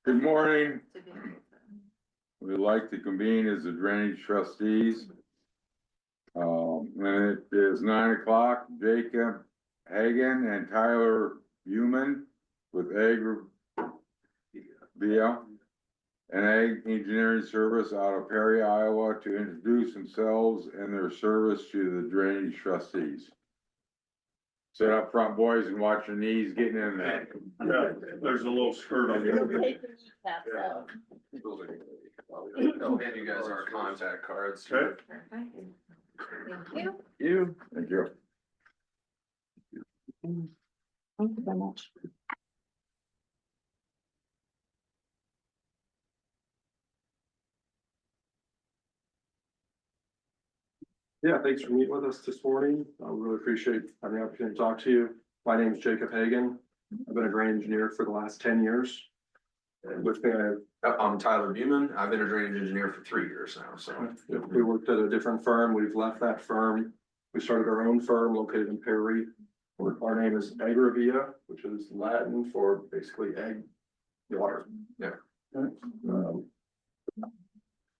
Good morning. We'd like to convene as the drainage trustees. And it is 9 o'clock. Jacob Hagan and Tyler Human with Via and Ag Engineering Service out of Perry, Iowa, to introduce themselves and their service to the drainage trustees. Sit up front, boys, and watch your knees getting in there. Yeah, there's a little skirt on there. I'll hand you guys our contact cards. Okay. Thank you. Thank you very much. Yeah, thanks for meeting with us this morning. I really appreciate having the opportunity to talk to you. My name is Jacob Hagan. I've been a drainage engineer for the last 10 years. And with me, I'm Tyler Buman. I've been a drainage engineer for 3 years now, so. we worked at a different firm. We've left that firm. We started our own firm located in Perry. Our name is Agravia, which is Latin for basically egg water. Yeah.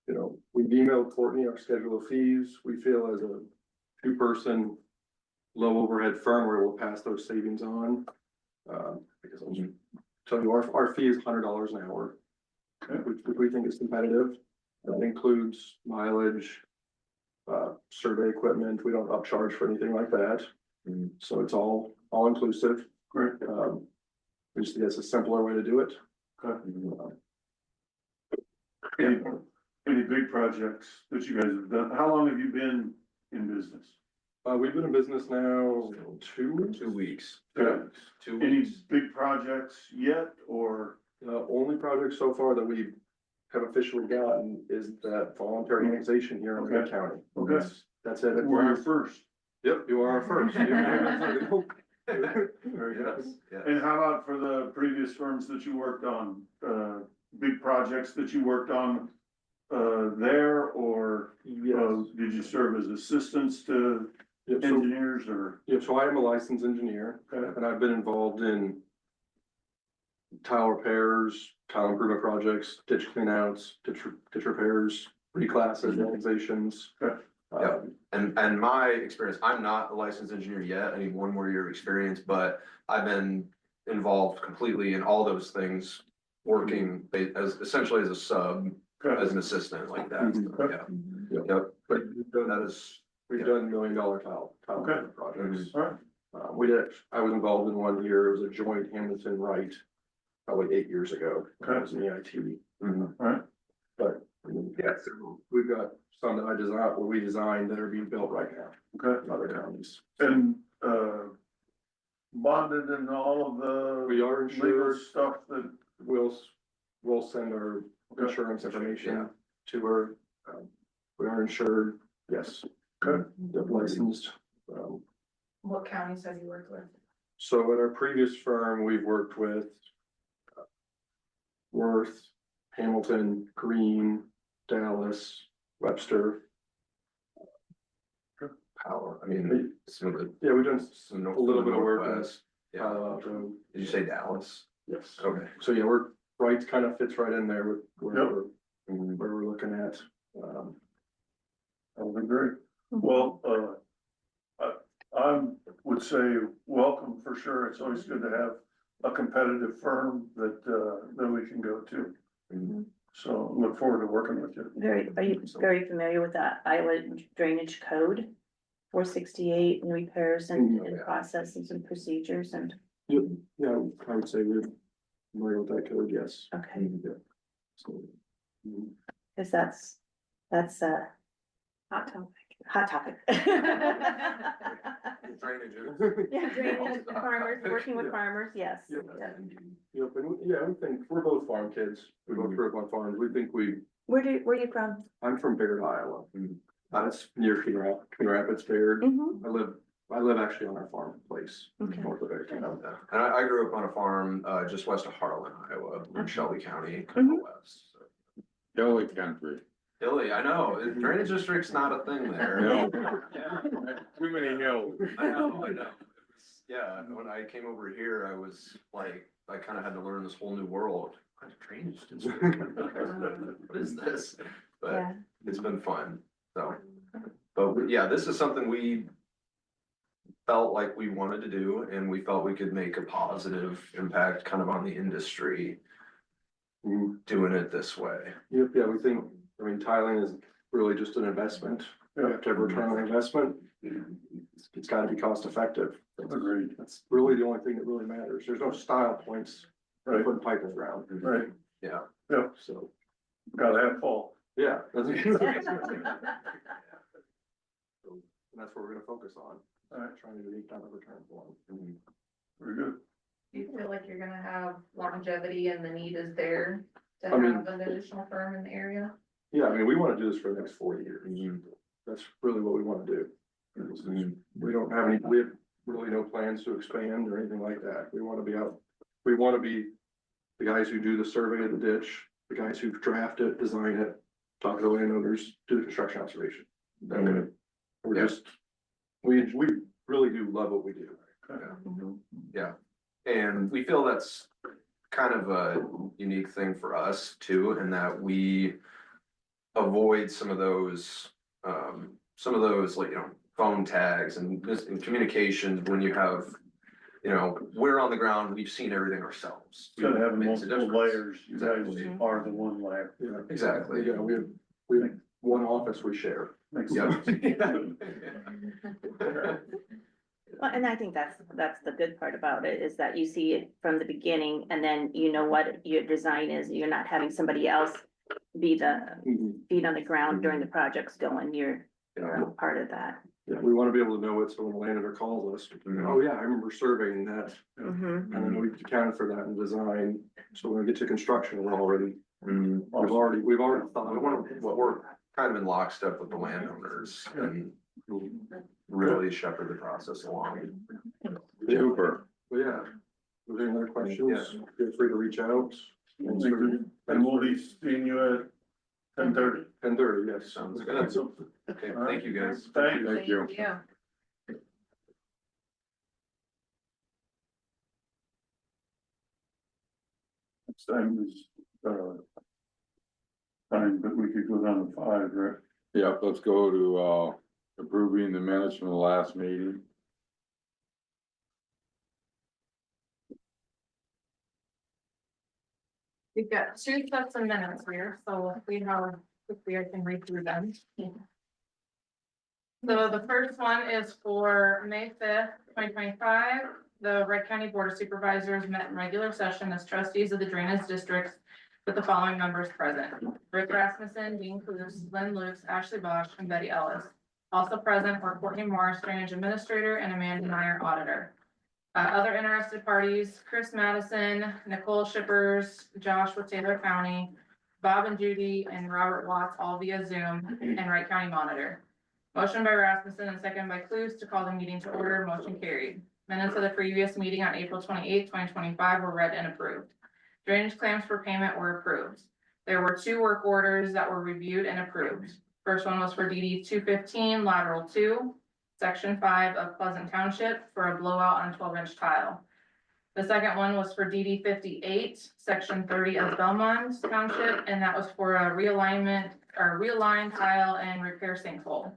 You know, we've emailed Courtney our schedule of fees. We feel as a two-person, low overhead firm, we're able to pass those savings on. Because I'll just tell you, our fee is $100 an hour, which we think is competitive. That includes mileage, survey equipment. We don't upcharge for anything like that. So it's all inclusive. Great. We just think it's a simpler way to do it. Any big projects that you guys have done? How long have you been in business? We've been in business now 2 weeks. Yeah. 2 Any weeks. big projects yet, or? The only project so far that we have officially gotten is that voluntary annexation here in Wright County. Okay. That's it. We're our first. Yep, you are our first. Very good. Yes. And how about for the previous firms that you worked on, big projects that you worked on, there, or? Did you serve as assistants to Yep, so, engineers, or? so I am a licensed engineer, and I've been involved in tile repairs, tile improvement projects, ditch cleanouts, ditch repairs, reclasses, organizations. Yep. And my experience, I'm not a licensed engineer yet. I need 1 more year of experience, but I've been involved completely in all those things, working as essentially as a sub, as an assistant like that. Yeah. Yep. But that is. We've done $1 million tile Okay. projects. All right. I was involved in one here. It was a joint Hamilton Wright, probably 8 years ago. Okay. It was an EIT. All right. But yeah, so we've got some that we designed that are being built right now Okay. in other counties. And, bonded and all of the. We are legal insured. stuff that. We'll send our insurance information to her. We are insured, yes. Okay. They're licensed. What counties have you worked with? So at our previous firm, we've worked with Worth, Hamilton, Greene, Dallas, Webster. Power. I mean, some of the. Yeah, we've done some a little bit of work with Northwest. Yeah. Did you say Dallas? Yes. Okay. So yeah, Wright kind of fits right in there with where Yep. where we're looking at. I would agree. Well, I would say welcome for sure. It's always good to have a competitive firm that we can go to. So look forward to working with you. Are you very familiar with that Iowa drainage code? 468 and repairs and processes and procedures and, Yeah, I would say we're familiar with that code, yes. okay, Yeah. So, because that's a hot topic. Drainage. Yeah, drainage, farmers, working with farmers, yes. Yep. Yeah. Yep, and we think we're both farm kids. We both grew up on farms. We think Where are you from? I'm from Baird, Iowa. That's near Coon Rapids, Baird. I live actually on our farm place, Okay. north of Baird. And I grew up on a farm, just west of Harlan, Iowa, in Okay. Shelby County, kind of west. So. Hilly country. Hilly, I know, drainage district's not a thing there. No. Too many hills. I know. It was, yeah, when I came over here, I was like, I kind of had to learn this whole new world. Drainage district. What is this? But Yeah. it's been fun, so. But yeah, this is something we felt like we wanted to do, and we felt we could make a positive impact kind of on the industry doing it this way. Yep, yeah, we think, I mean, tiling is really just an investment. You have to have a return on investment. It's gotta be cost effective. Agreed. That's really the only thing that really matters. There's no style points for Right, putting pipe in the ground. right, Yeah. So, gotta have fall. yeah. And that's what we're gonna focus on, Alright, trying to do any kind of return for them. very good. Do you feel like you're gonna have longevity and the need is there to I mean- have an additional firm in the area? Yeah, I mean, we wanna do this for the next 4 years. Mhm. That's really what we wanna do. We don't have any, we have really no plans to expand or anything like that. We wanna be out, we wanna be the guys who do the survey of the ditch, the guys who draft it, design it, talk to the landowners, do the construction observation. Mhm. We're Yeah. just, we really do love what we do. Mhm. And we feel that's kind of a unique thing for us too, in that we avoid some of those like, phone tags and communications when you have, we're on the ground, we've seen everything ourselves. Gotta have Makes a multiple difference. layers, you guys Exactly. are the one layer. Yeah, Exactly. yeah, we have one office we share. Makes Yeah. sense. Well, and I think that's the good part about it, is that you see it from the beginning, and then you know what your design is, you're not having somebody else be the feet on the ground during the project's going, you're a part of that. Yeah, we wanna be able to know it, so when the landowner calls us, oh yeah, I remember surveying that, Mhm. and then we accounted for that in design, so when we get to construction, we're already, Mhm. we've already thought We about want, it. well, we're kind of in lockstep with the landowners and really shepherd the process along. Super. But yeah, if there's any other questions, feel free to reach out. Thank you. And we'll be seeing you at 10:30. 10:30, yes. Sounds good. Okay, thank you guys. Thank you. Thank you. Yeah. Next time is, time that we could go down to 5, right? Yep, let's go to, approving the minutes from the last meeting. We've got 2 sets of minutes here, so if we have, quickly I can read through them. So the first one is for May 5th, 2025. The Wright County Board of Supervisors met in regular session as trustees of the drainage districts with the following members present: Rick Rasmussen, Dean Clues, Lynn Lukes, Ashley Bosch, and Betty Ellis. Also present were Courtney Morris, drainage administrator, and Amanda Meyer, auditor. Other interested parties: Chris Madison, Nicole Shippers, Josh with Taylor County, Bob and Judy, and Robert Watts, all via Zoom, and Wright County Monitor. Motion by Rasmussen and second by Clues to call the meeting to order. Motion carried. Minutes of the previous meeting on April 28th, 2025 were read and approved. Drainage claims for payment were approved. There were 2 work orders that were reviewed and approved. First one was for DD 215 lateral 2, section 5 of Pleasant Township for a blowout on 12-inch tile. The second one was for DD 58, section 30 of Belmont Township, and that was for a realignment or realign tile and repair sinkhole.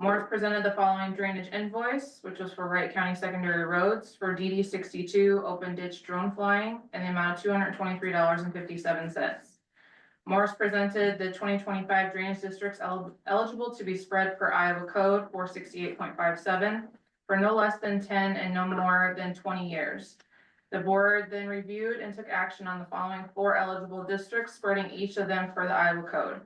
Morris presented the following drainage invoice, which was for Wright County Secondary Roads for DD 62 open ditch drone flying in the amount of $223.57. Morris presented the 2025 drainage districts eligible to be spread per Iowa Code 468.57 for no less than 10 and no more than 20 years. The board then reviewed and took action on the following 4 eligible districts, spreading each of them for the Iowa Code: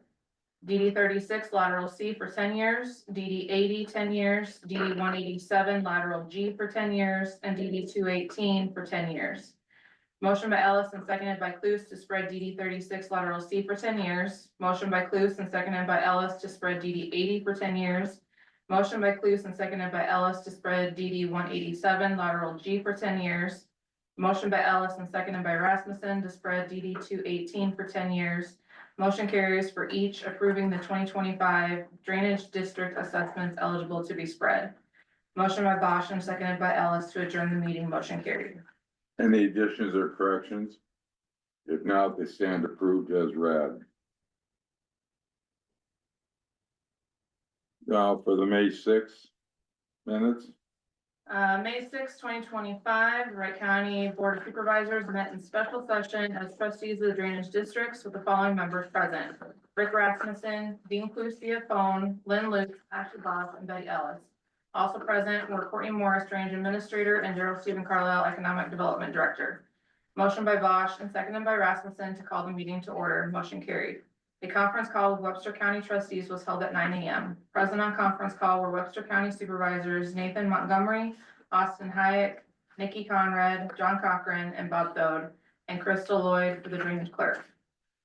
DD 36 lateral C for 10 years, DD 80 10 years, DD 187 lateral G for 10 years, and DD 218 for 10 years. Motion by Ellis and seconded by Clues to spread DD 36 lateral C for 10 years. Motion by Clues and seconded by Ellis to spread DD 80 for 10 years. Motion by Clues and seconded by Ellis to spread DD 187 lateral G for 10 years. Motion by Ellis and seconded by Rasmussen to spread DD 218 for 10 years. Motion carries for each approving the 2025 drainage district assessments eligible to be spread. Motion by Bosch and seconded by Ellis to adjourn the meeting. Motion carried. Any additions or corrections? If not, they stand approved as read. Now for the May sixth minutes, May 6, 2025, Wright County Board of Supervisors met in special session as trustees of the drainage districts with the following members present. Rick Rasmussen, Dean Cluse via phone, Lynn Luke, Ashley Boss, and Betty Ellis. Also present were Courtney Morris, Drainage Administrator, and Gerald Stephen Carlisle, Economic Development Director. Motion by Bosch and seconded by Rasmussen to call the meeting to order. Motion carried. A conference call with Webster County trustees was held at 9 a.m. Present on conference call were Webster County supervisors Nathan Montgomery, Austin Hayek, Nikki Conrad, John Cochran, and Bob Thode, and Crystal Lloyd for the drainage clerk.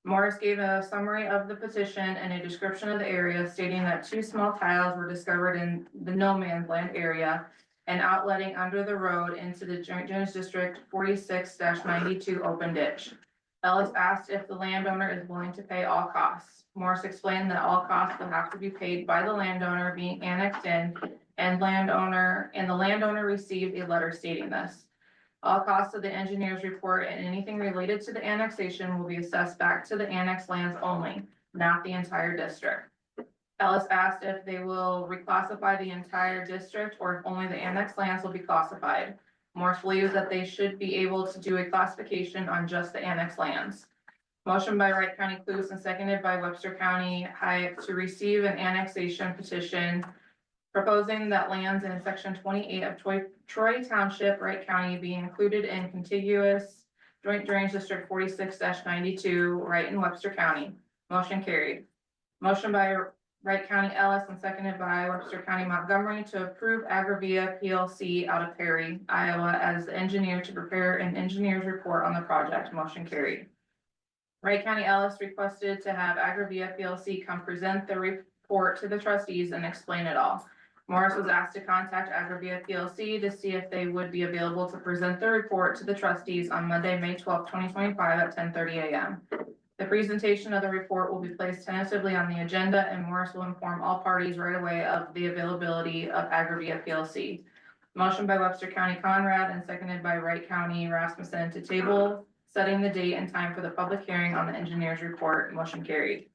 Morris gave a summary of the petition and a description of the area, stating that 2 small tiles were discovered in the no man's land area and outletting under the road into the Drainage District 46-92 open ditch. Ellis asked if the landowner is willing to pay all costs. Morris explained that all costs will have to be paid by the landowner being annexed in, and the landowner received a letter stating this. All costs of the engineer's report and anything related to the annexation will be assessed back to the annexed lands only, not the entire district. Ellis asked if they will reclassify the entire district or if only the annexed lands will be classified. Morris believes that they should be able to do a classification on just the annexed lands. Motion by Wright County Cluse and seconded by Webster County Hayek to receive an annexation petition proposing that lands in section 28 of Troy Township, Wright County be included in contiguous Joint Drainage District 46-92, Wright and Webster County. Motion carried. Motion by Wright County Ellis and seconded by Webster County Montgomery to approve Agravia PLC out of Perry, Iowa as the engineer to prepare an engineer's report on the project. Motion carried. Wright County Ellis requested to have Agravia PLC come present the report to the trustees and explain it all. Morris was asked to contact Agravia PLC to see if they would be available to present the report to the trustees on Monday, May 12, 2025 at 10:30 a.m. The presentation of the report will be placed tentatively on the agenda, and Morris will inform all parties right away of the availability of Agravia PLC. Motion by Webster County Conrad and seconded by Wright County Rasmussen to table, setting the date and time for the public hearing on the engineer's report. Motion carried.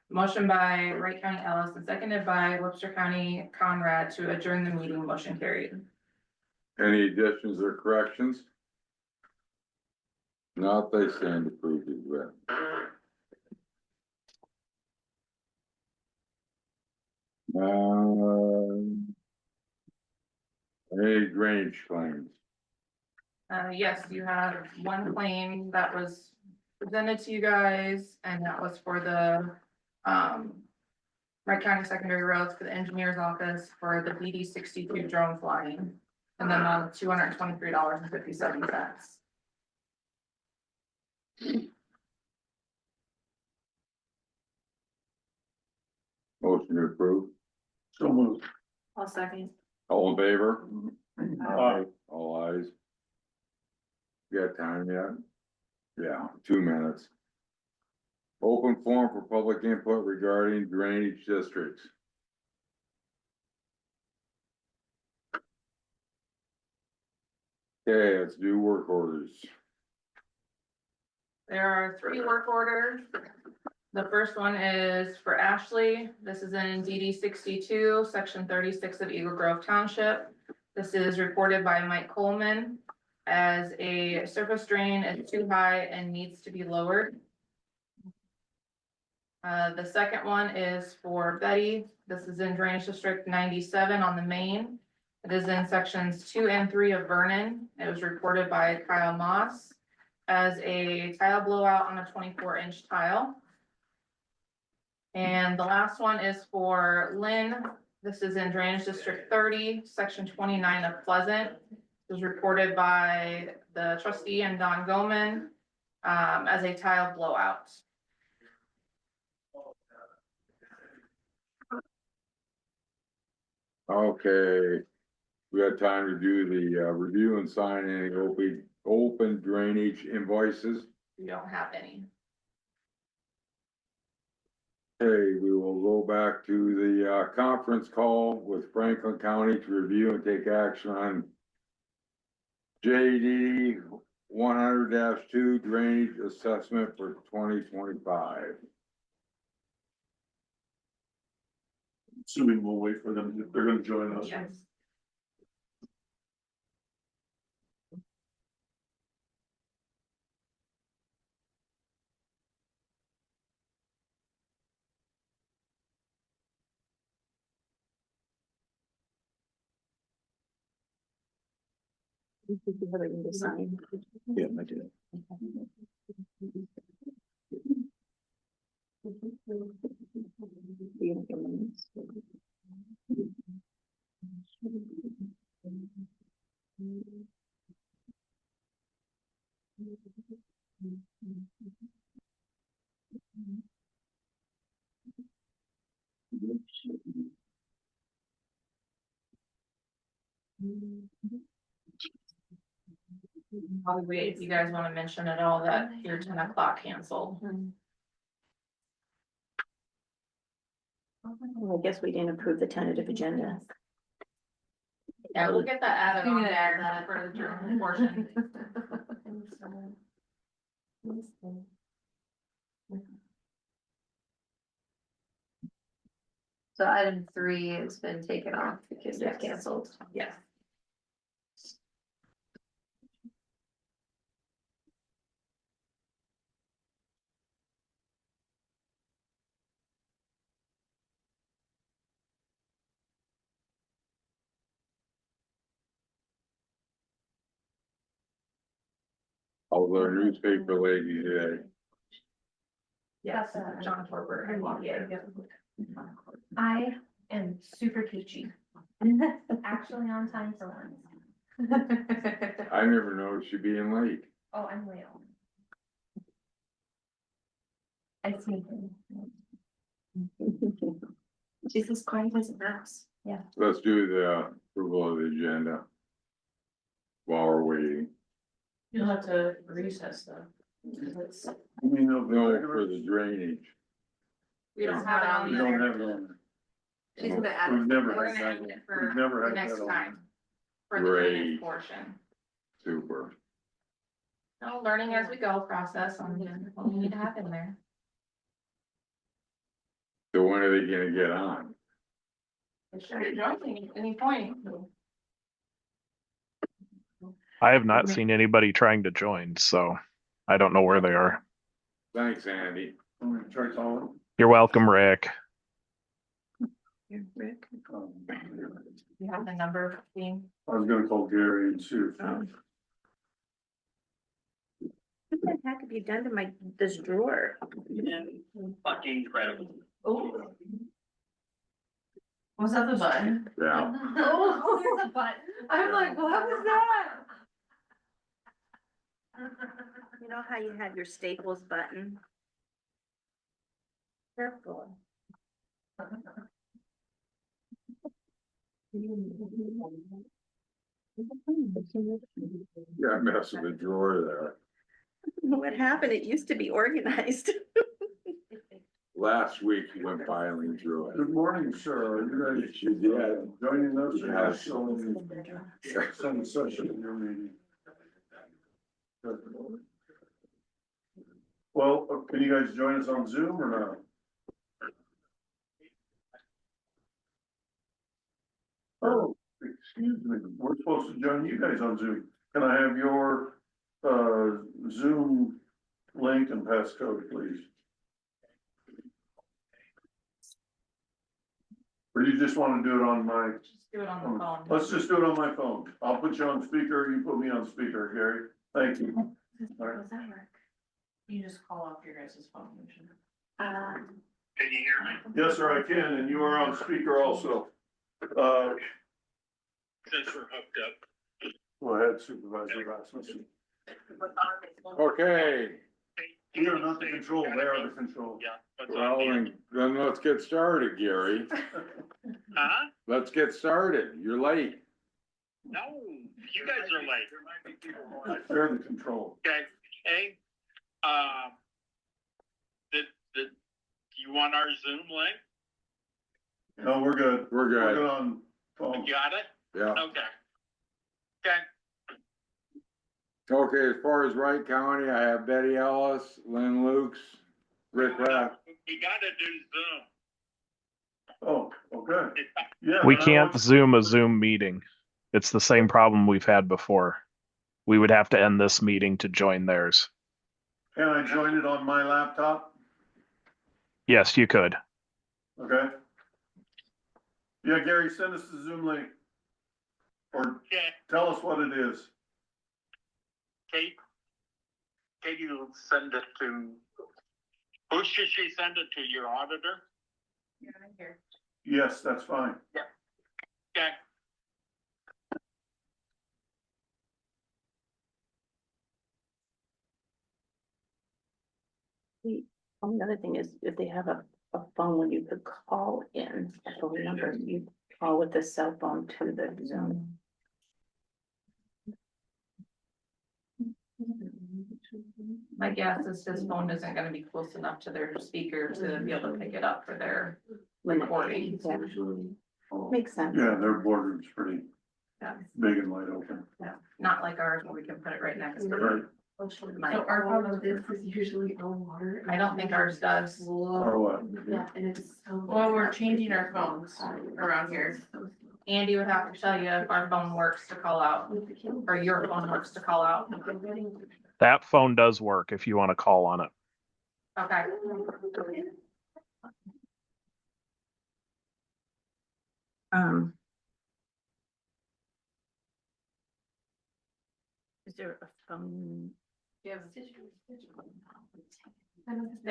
Motion by Wright County Ellis and seconded by Webster County Conrad to adjourn the meeting. Motion carried. any additions or corrections? Not, they stand approved as read. Any drainage claims? Yes, you have one claim that was presented to you guys, and that was for the, Wright County Secondary Roads for the engineer's office for the BD 62 drone flying. And then on $223.57. Motion to approve, So moved. I'll second. all in favor? Aye. All ayes. You got time yet? Yeah, 2 minutes. Open forum for public input regarding drainage districts. Okay, let's do work orders. There are 3 work orders. The first one is for Ashley. This is in DD 62, section 36 of Eagle Grove Township. This is reported by Mike Coleman as a surface drain is too high and needs to be lowered. The second one is for Betty. This is in Drainage District 97 on the main. It is in sections 2 and 3 of Vernon. It was reported by Kyle Moss as a tile blowout on a 24-inch tile. And the last one is for Lynn. This is in Drainage District 30, section 29 of Pleasant. It was reported by the trustee and Don Goman as a tile blowout. Okay, we got time to do the review and sign any open drainage invoices. We don't have any. Okay, we will go back to the conference call with Franklin County to review and take action on JD 100-2 drainage assessment for 2025. Assuming we'll wait for them, if they're gonna join us. Yes. Yeah, I did. I'll wait, if you guys wanna mention at all that your 10 o'clock canceled. I guess we didn't approve the tentative agenda. Yeah, we'll get that added on there for the journal portion. So item 3 has been taken off because Yes. it's canceled. Yes. All the newspaper lady today. Yes, John Torber. I am super peachy. Actually on time for once. I never noticed you being late. Oh, I'm late. I sneak in. She's as quiet as a mouse. Let's do the approval of the agenda. While we're waiting. You'll have to recess though. Because I mean, no, No, for the drainage. we don't have it on we don't there. have it on She's gonna add there. it. We've never We're had gonna that. add it for We've never the had next that on. time. For the drainage Great. portion. Super. No, learning as we go process on what we need to have in there. So when are they gonna get on? It should be joining at any point. I have not seen anybody trying to join, so I don't know where they are. Thanks, Andy. I'm gonna try calling. You're welcome, Rick. You have the number, Dean? I was gonna call Gary and see if. What the heck have you done to this drawer? Fucking incredible. Oh. Was that the button? Yeah. Oh, there's a button. I'm like, what was that? You know how you have your staples button? Careful. Yeah, I messed with the drawer there. What happened? It used to be organized. Last week you went filing through Good morning, sir. Are you guys it. You did. joining us? or Yes. Some session in your meeting. Well, can you guys join us on Zoom or not? Oh, excuse me, we're supposed to join you guys on Zoom. Can I have your, Zoom link and passcode, please? Or you just wanna do it on my, Just do it on the phone. let's just do it on my phone. I'll put you on speaker, you put me on speaker, Gary. Thank you. All right. Does that work? You just call off your guys' phone. usually. Can you hear me? Yes, sir, I can, and you are on speaker also. Since we're hooked up. Go ahead, Supervisor Rasmussen. Okay, We are not the control, they are the control. Yeah. what's well, on then let's get started, Gary. Huh? Let's get started. You're late. No, you guys are late. They're the control. Okay, hey, do you want our Zoom link? No, we're good. We're We're good. good on phone. You got it? Yeah. Okay. Okay, Okay, as far as Wright County, I have Betty Ellis, Lynn Lukes, Rick Rath. We gotta do Zoom. Oh, okay. Yeah. We then I can't want- Zoom a Zoom meeting. It's the same problem we've had before. We would have to end this meeting to join theirs. Can I join it on my laptop? Yes, you could. Okay. Yeah, Gary, send us the Zoom link. Or Yeah, tell us what it is. Kate. Katie will send it to, who should she send it to, your auditor? Yeah, I'm here. Yes, that's fine. Okay. The only other thing is if they have a phone when you could call in, a phone number, you call with the cell phone to the Zoom. My guess is his phone isn't gonna be close enough to their speaker to be able to pick it up for their recording. Yeah. Makes sense. Yeah, their boardroom's pretty Yeah. big and wide open. Not like ours where we can put it right next to Right. So our problem is usually on water. I don't think ours does. Or what? Yeah, and it's so. Well, we're changing our phones around here. Andy would have to tell you if our phone works to call out, or your phone works to call out. That phone does work if you want to call on it. Okay. Is there a phone? They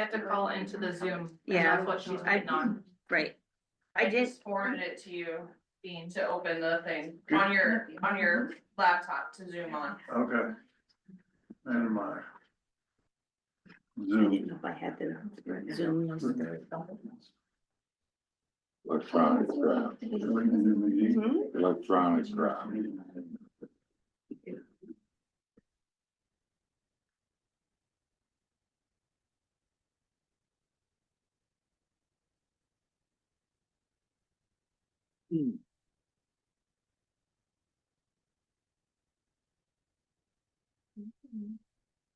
have to call into the Zoom. and Yeah. That's what she's waiting on. Right. I just forwarded it to you, Dean, to open the thing on your laptop to Zoom on. Okay. And my I Zoom. didn't know if I had the Zoom. Electronic crowd, Mhm. electronic crowd.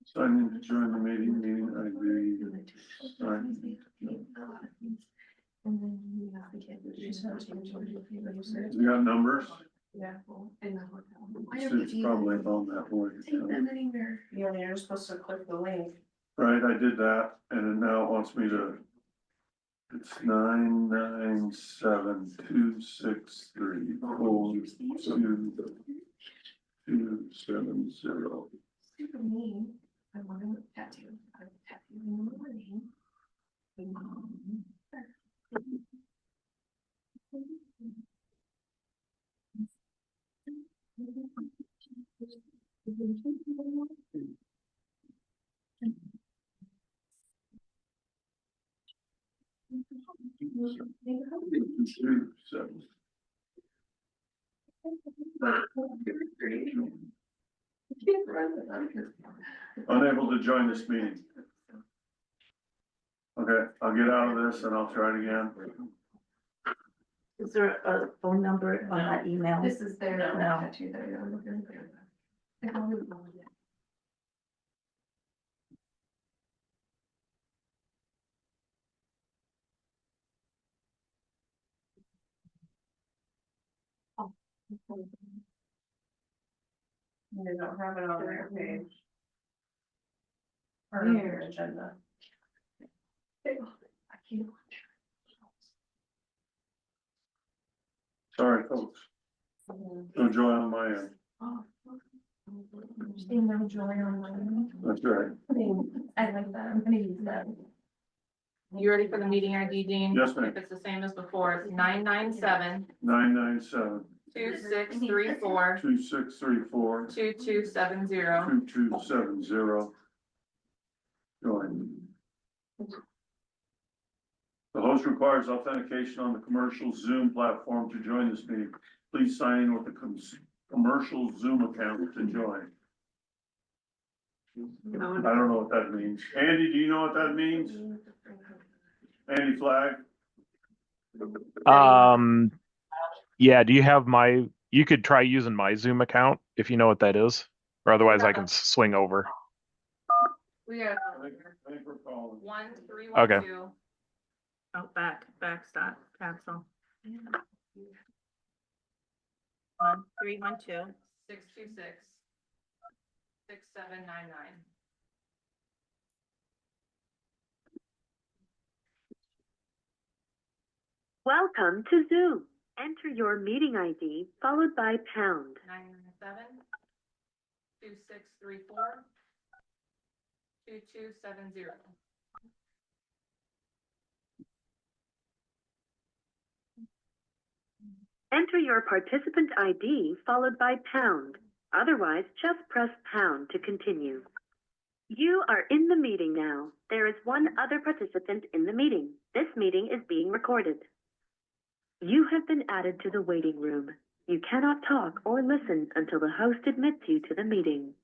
So I need to join the meeting, I agree. You got numbers? Yeah. It's probably on that one. Take them anywhere. You're supposed to click the link. Right, I did that, and then now it wants me to. It's 99726342270. Super mean. I want to tattoo. I would tattoo in the morning. Unable to join this meeting. Okay, I'll get out of this and I'll try it again. Is there a phone number on that email? This is their No. tattoo that you're looking for. They don't have it on their page. Or Weird. their agenda. I can't. Sorry, folks. No joy on my end. Seeing no joy on my. That's right. I like that, I'm gonna use that. You ready for the meeting ID, Dean? Yes, ma'am. If it's the same as before, it's 997 997 2634 2634 2270. 2270. Join. The host requires authentication on the commercial Zoom platform to join this meeting. Please sign in with the commercial Zoom account to join. I don't know what that means. Andy, do you know what that means? Andy Flag? Yeah, do you have you could try using my Zoom account if you know what that is. or otherwise I can swing over. We have Thanks for calling. 1312. Oh, stop, cancel. 312. 626. 6799. Welcome to Zoom. Enter your meeting ID followed by pound. 997. 2634. 2270. Enter your participant ID followed by pound. Otherwise, just press pound to continue. You are in the meeting now. There is one other participant in the meeting. This meeting is being recorded. You have been added to the waiting room. You cannot talk or listen until the host admits you to the meeting.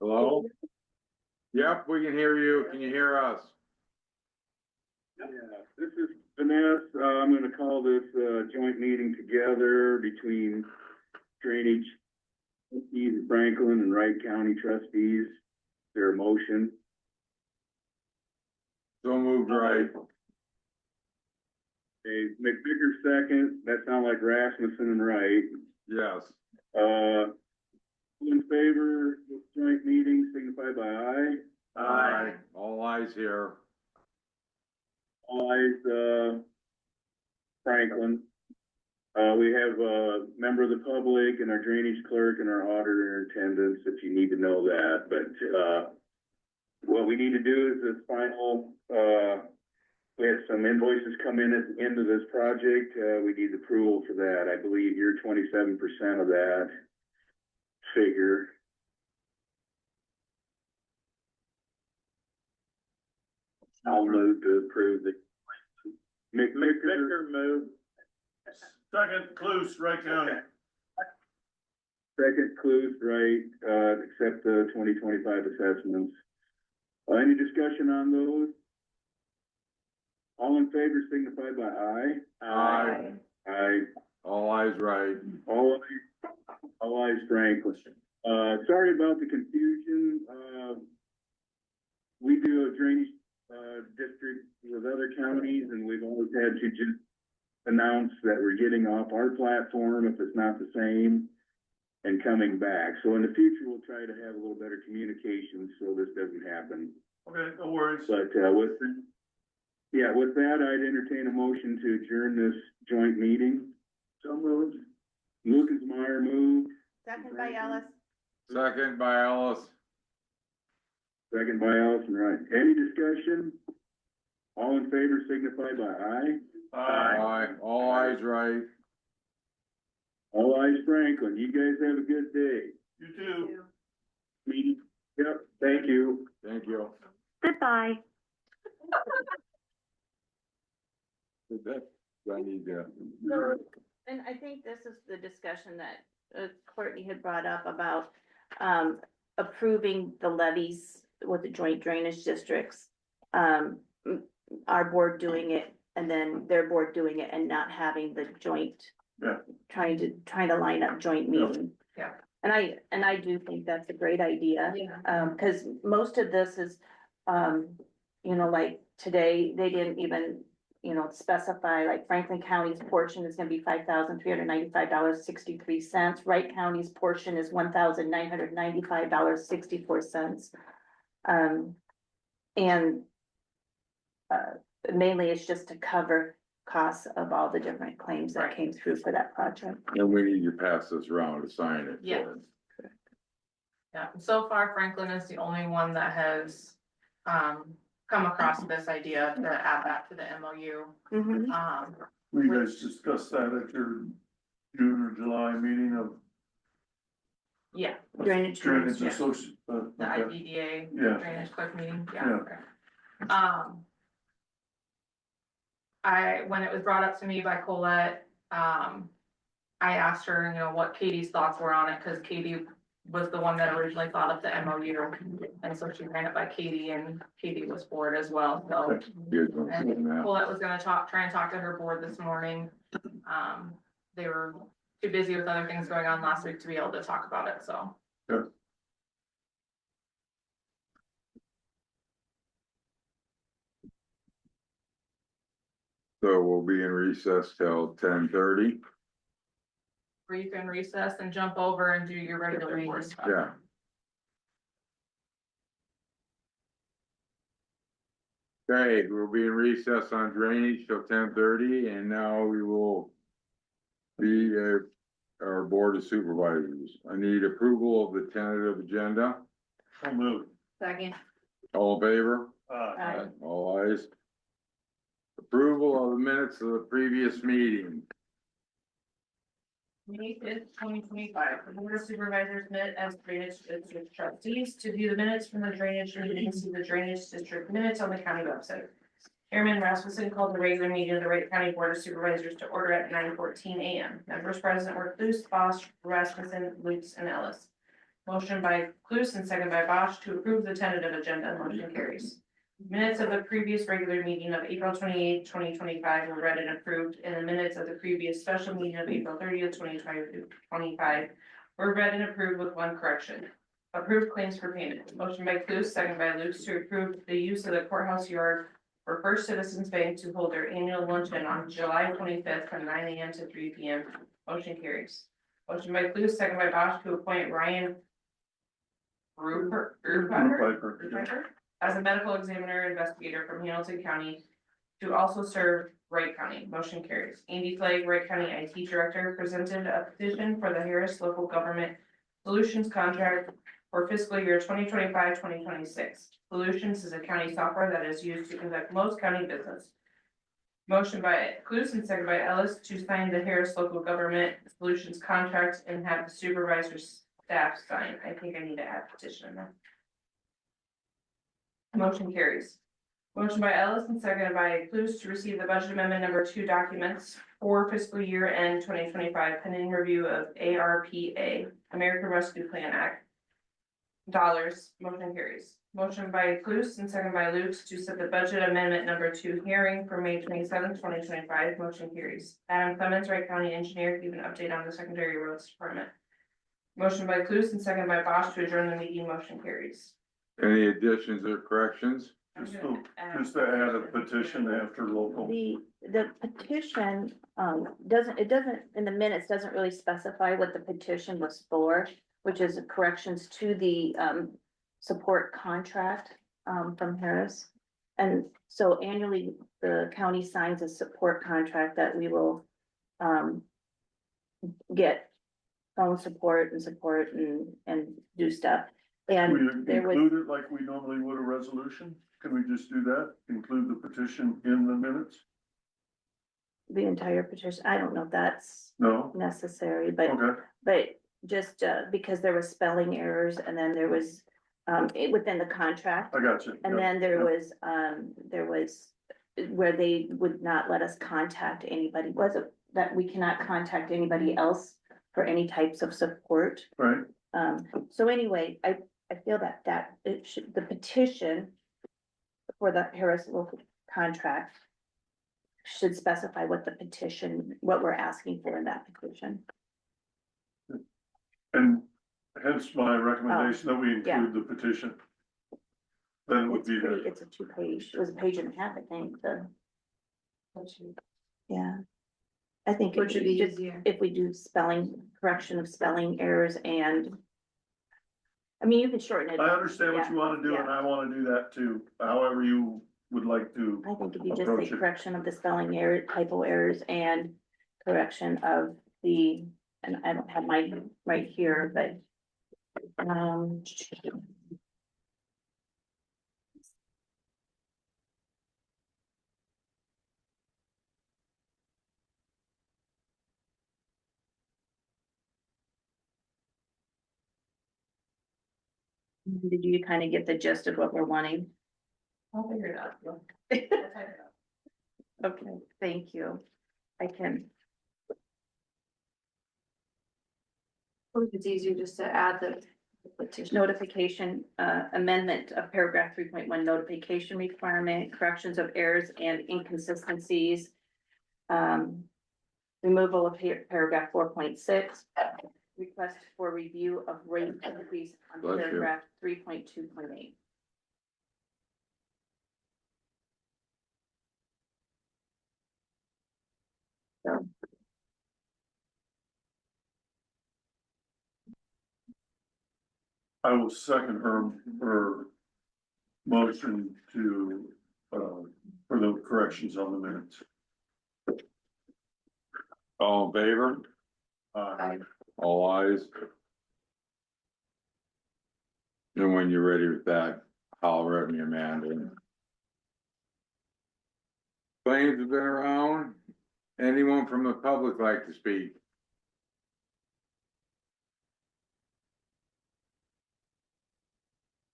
Hello? Yep, we can hear you. Can you hear us? Yeah, this is Vanessa. I'm gonna call this, joint meeting together between drainage trustees in Franklin and Wright County trustees. Their motion. So moved, right? Okay, McVicker second. That sound like Rasmussen and Wright. Yes. All in favor of this joint meeting, signify by aye. Aye. All eyes here. All ayes, Franklin. We have a member of the public and our drainage clerk and our auditor in attendance, if you need to know that, but, what we need to do is this final, we had some invoices come in at the end of this project, we need approval for that. I believe you're 27% of that figure. I'll move to approve the. McVicker moved. Second, Clues, Wright County. Second, Clues, right, accept the 2025 assessments. Any discussion on those? All in favor signify by aye. Aye. Aye. All eyes right. All ayes Franklin. Sorry about the confusion. We do a drainage, district with other counties and we've always had to just announce that we're getting off our platform if it's not the same and coming back. So in the future, we'll try to have a little better communication so this doesn't happen. Okay, no worries. But, with that, I'd entertain a motion to adjourn this joint meeting. So moved. Lucas Meyer moved. Second by Ellis. Second by Ellis. Second by Allison, right. Any discussion? All in favor signify by aye. Aye. All eyes right. All ayes Franklin. You guys have a good day. You too. Meeting. Yep, thank you. Thank you. Goodbye. I need to. And I think this is the discussion that Courtney had brought up about approving the levies with the joint drainage districts. Our board doing it and then their board doing it and not having the joint. Yeah. Trying to line up joint meeting. Yeah. And I do think that's a great idea. Yeah. Cause most of this is, like today, they didn't even, specify, like Franklin County's portion is gonna be $5,395.63. Wright County's portion is $1,995.64. And mainly it's just to cover costs of all the different claims that Right. came through for that project. And we need to pass this around to sign it. Yeah. Yeah, so far Franklin is the only one that has, come across this idea to add that to the MOU. Mhm. We guys discussed that at your June or July meeting of Yeah, Drainage. Drainage yeah. Association. the IBDA Yeah. drainage clerk meeting, Yeah. yeah. Okay. when it was brought up to me by Colette, I asked her, what Katie's thoughts were on it, cause Katie was the one that originally thought of the MOU. And so she ran it by Katie, and Katie was for it as well, so. Good one, And yeah. Colette was gonna try and talk to her board this morning. They were too busy with other things going on last week to be able to talk about it, so. So we'll be in recess till 10:30. Where you can recess and jump over and do your regular meeting. Yeah. Okay, we'll be in recess on drainage till 10:30, and now we will be our board of supervisors. I need approval of the tentative agenda. I'll move. Second. All in favor? Aye. All ayes. Approval of the minutes of the previous meeting. May 5th, 2025, the board of supervisors met as drainage district trustees to view the minutes from the drainage meeting and see the drainage district minutes on the county website. Chairman Rasmussen called the regular meeting of the Wright County Board of Supervisors to order at 9:14 a.m. Members present were Cluse, Bosch, Rasmussen, Lutz, and Ellis. Motion by Cluse and second by Bosch to approve the tentative agenda. Motion carries. Minutes of the previous regular meeting of April 28, 2025 were read and approved, and the minutes of the previous special meeting of April 30th, 2025 were read and approved with one correction. Approved claims for payment. Motion by Cluse, second by Lutz to approve the use of the courthouse yard for First Citizens Bank to hold their annual luncheon on July 25th from 9 a.m. to 3 p.m. Motion carries. Motion by Cluse, second by Bosch to appoint Ryan Rupert as a medical examiner investigator from Hamilton County to also serve Wright County. Motion carries. Andy Flagg, Wright County IT Director, presented a petition for the Harris Local Government Solutions contract for fiscal year 2025-2026. Solutions is a county software that is used to conduct most county business. Motion by Cluse and second by Ellis to sign the Harris Local Government Solutions contract and have the supervisor's staff sign. I think I need to add petition in there. Motion carries. Motion by Ellis and seconded by Cluse to receive the budget amendment number 2 documents for fiscal year end 2025 pending review of ARPA, American Rescue Plan Act. Dollars. Motion carries. Motion by Cluse and seconded by Lutz to set the budget amendment number 2 hearing for May 27th, 2025. Motion carries. Adam Clemens, Wright County Engineer, give an update on the secondary roads department. Motion by Cluse and seconded by Bosch to adjourn the meeting. Motion carries. Any additions or corrections? Just to add a petition after local. The petition, doesn't, in the minutes, doesn't really specify what the petition was for, which is corrections to the, support contract, from Harris. And so annually, the county signs a support contract that we will, get phone support and do stuff. And We there was. include it like we normally would a resolution? Can we just do that? Include the petition in the minutes? The entire petition, I don't know if that's No? necessary, Okay, but just, because there was spelling errors and then there was, within the contract. I got you. And Yep, then there yep. was where they would not let us contact anybody, was it that we cannot contact anybody else for any types of support? Right, So anyway, I feel that it should, the petition for the Harris local contract should specify what the petition, what we're asking for in that petition. and hence my recommendation that we yeah. include the petition. Then it would be there. It's a 2-page, it was a page and a half, I think, yeah. I think it should be just, if we do correction of spelling errors and. I mean, you can shorten it. I understand what Yeah, you wanna do, yeah. and I wanna do that too, however you would like to. I think if you just approach say it. correction of the spelling error, typo errors and correction of the, and I don't have mine right here, but. Did you kind of get the gist of what we're wanting? I'll figure it out. Okay, thank you. I can, Or if it's easier just to add the petition. notification, amendment of paragraph 3.1 notification requirement, corrections of errors and inconsistencies. Removal of paragraph 4.6, request for review of rate increase on Bless you. paragraph 3.2.8. So, I will second her motion to, for the corrections on the minutes. All in favor? Aye. All ayes. And when you're ready with that, holler at me, Amanda. Claims have been around. Anyone from the public like to speak?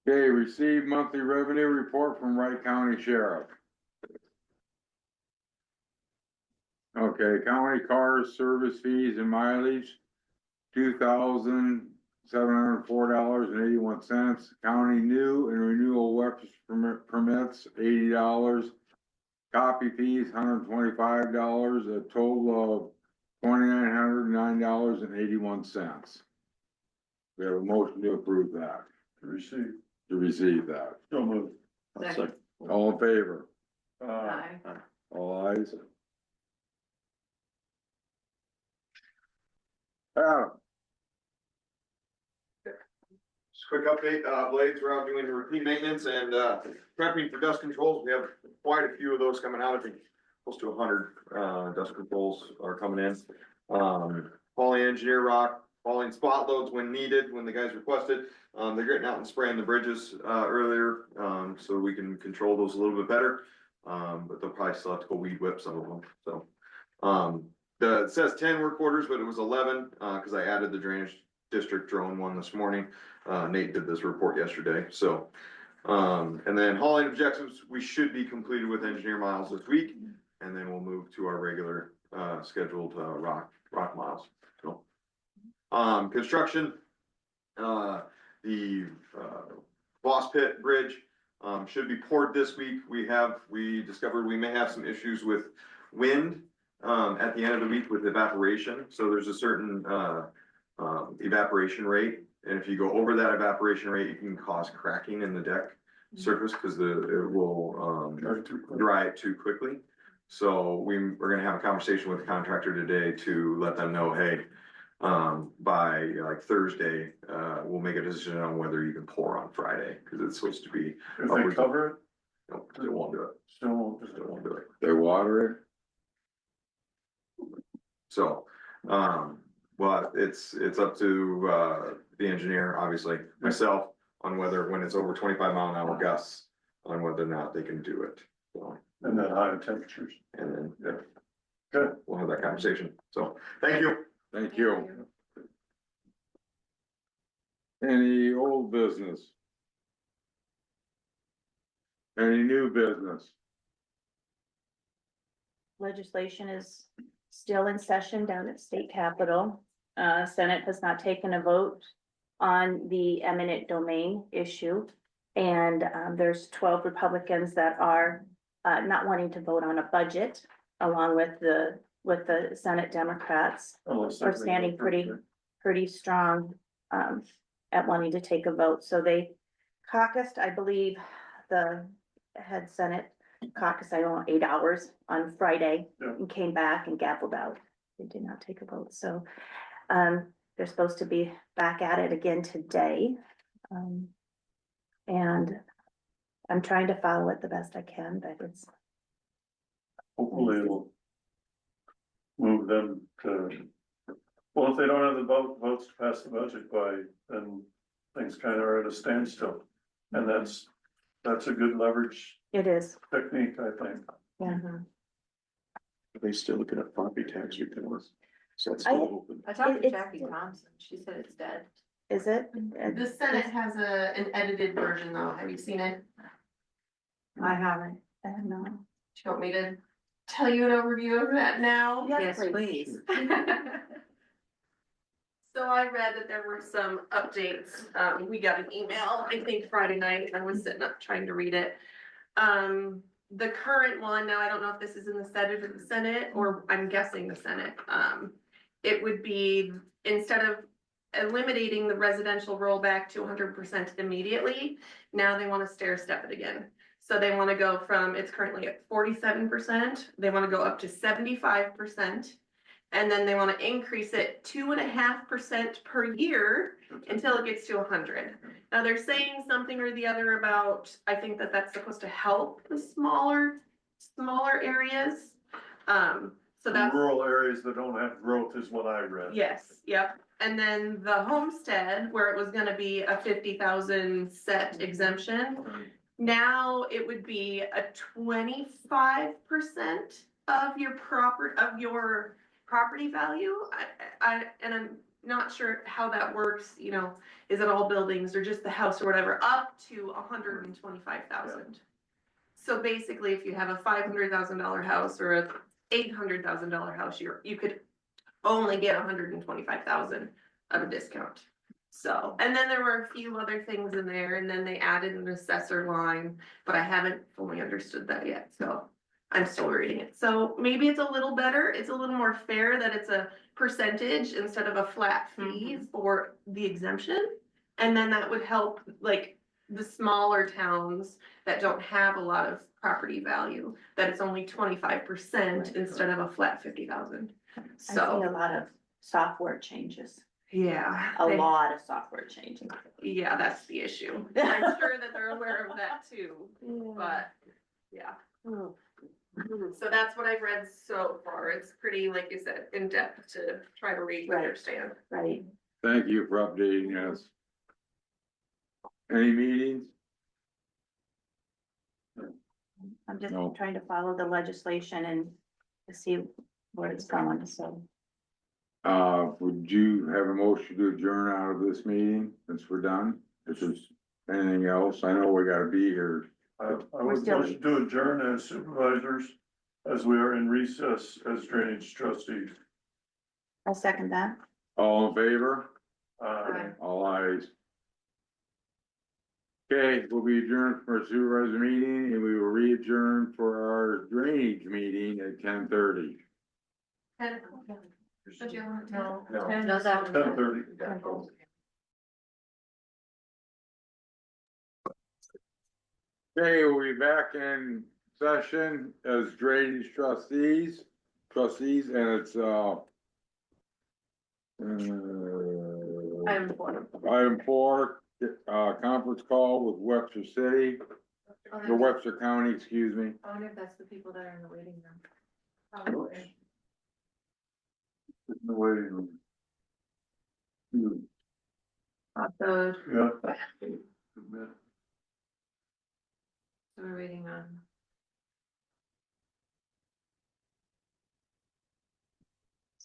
Okay, receive monthly revenue report from Wright County Sheriff. Okay, county cars, service fees and mileage, $2,704.81. County new and renewal weapons permits, $80. Copy fees, $125, a total of $2,909.81. We have a motion to approve that, to receive that. So moved. Second. All in favor? Aye. All ayes. Adam, Just a quick update, blades are out doing routine maintenance and, prepping for dust controls. We have quite a few of those coming out. I think close to 100, dust controls are coming in. Hauling engineer rock, hauling spot loads when needed, when the guys request it. They're getting out and spraying the bridges, earlier, so we can control those a little bit better. But they'll probably still have to go weed whip some of them, so. It says 10 work orders, but it was 11, cause I added the drainage district drone one this morning. Nate did this report yesterday, so. And then hauling objectives, we should be completed with engineer miles this week, and then we'll move to our regular, scheduled, rock miles, so. Construction, the Boss Pit Bridge, should be poured this week. We discovered we may have some issues with wind, at the end of the week with evaporation. So there's a certain, evaporation rate. And if you go over that evaporation rate, you can cause cracking in the deck surface because it will, dry it too quickly. So we're gonna have a conversation with the contractor today to let them know, hey, by like Thursday, we'll make a decision on whether you can pour on Friday, because it's supposed to be. If they cover it, No, they won't do it. still won't. Still won't do it. they water it? So, well, it's up to, the engineer, obviously, myself, on whether, when it's over 25-mile-an-hour gusts, on whether or not they can do it, so. And then higher temperatures. And then, yeah. Good. We'll have that conversation, so, thank you. Thank you. Any old business? Any new business? legislation is still in session down at state capitol. Senate has not taken a vote on the eminent domain issue. And, there's 12 Republicans that are, not wanting to vote on a budget, along with the Senate Democrats are standing pretty strong, at wanting to take a vote. So they caucused, I believe, the head Senate caucus, I don't know, 8 hours on Friday, Yeah. and came back and gavelled out. They did not take a vote, so, they're supposed to be back at it again today. And I'm trying to follow it the best I can, but it's, Hopefully it'll move them to, well, if they don't have the votes to pass the budget by, then things kind of are at a standstill. And that's a good leverage it is, technique, I think. yeah. Are they still looking at property tax returns? So it's I- still open. I talked to It's- Jackie Thompson, she said it's dead. Is it? The Senate has an edited version though, have you seen it? I haven't. I don't know. Do you want me to tell you an overview of that now? Yes, please. So I read that there were some updates. We got an email, I think Friday night, and I was sitting up trying to read it. The current one, now I don't know if this is in the Senate or I'm guessing the Senate. It would be, instead of eliminating the residential rollback to 100% immediately, now they want to stair step it again. So they want to go from, it's currently at 47%, they want to go up to 75%. And then they want to increase it 2.5% per year until it gets to 100. Now they're saying something or the other about, I think that that's supposed to help the smaller areas. So that's. Rural areas that don't have growth is what I read. Yes, yep. And then the homestead, where it was gonna be a 50,000 set exemption. Now it would be a 25% of your property value. And I'm not sure how that works, you know, is it all buildings or just the house or whatever, up to 125,000. So basically, if you have a $500,000 house or a $800,000 house, you could only get 125,000 of a discount. So, and then there were a few other things in there, and then they added an assessor line, but I haven't fully understood that yet, so I'm still reading it. So maybe it's a little better, it's a little more fair that it's a percentage instead of a flat fee for the exemption. And then that would help like the smaller towns that don't have a lot of property value, that it's only 25% instead of a flat 50,000. I've seen So, a lot of software changes, yeah. a lot of software changes. Yeah, that's the issue. I'm sure that they're aware of that too, but yeah. So that's what I've read so far. It's pretty, like you said, in depth to try to read and Right. understand. Right. Thank you for updating us. Any meetings? I'm just No. trying to follow the legislation and to see where it's going, so. Would you have a motion to adjourn out of this meeting since we're done? If there's anything else, I know we gotta be here. I would motion to adjourn as supervisors, as we are in recess as drainage trustees. I'll second that. All in favor? Aye. All ayes. Okay, we'll be adjourned for our supervisor meeting and we will re-adjourn for our drainage meeting at 10:30. Did you want to? No. No, that was. 10:30. Okay, we'll be back in session as drainage trustees, and it's, item 4, conference call with Webster City, or Webster County, excuse me. I wonder if that's the people that are in the waiting room. Probably. In the waiting room. So Yeah. we're waiting on.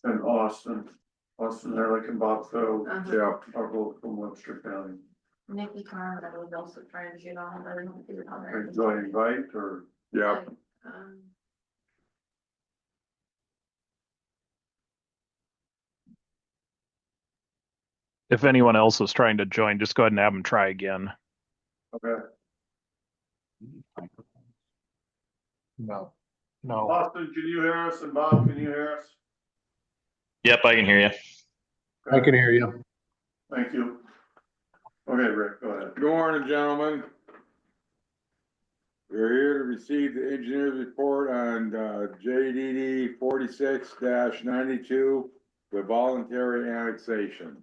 And Austin, they're like in Bobco, Yeah, are both from Webster County. Nikki Khan, that was also trying to get on, but I don't think it was on Are there. you going to invite or? yeah. Um, If anyone else is trying to join, just go ahead and have them try again. Okay. No. Austin, can you hear us? And Bob, can you hear us? Yep, I can hear you. I can hear you. Thank you. Okay, Rick, go ahead. Good morning, gentlemen. We're here to receive the engineer's report on, JDD 46-92, the voluntary annexation.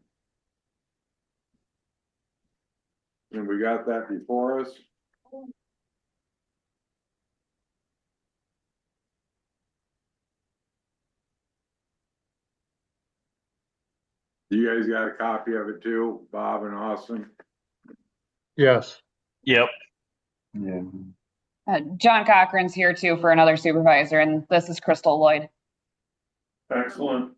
And we got that before us. You guys got a copy of it too, Bob and Austin? Yes. Yep. Yeah. John Cochran's here too for another supervisor, and this is Crystal Lloyd. Excellent.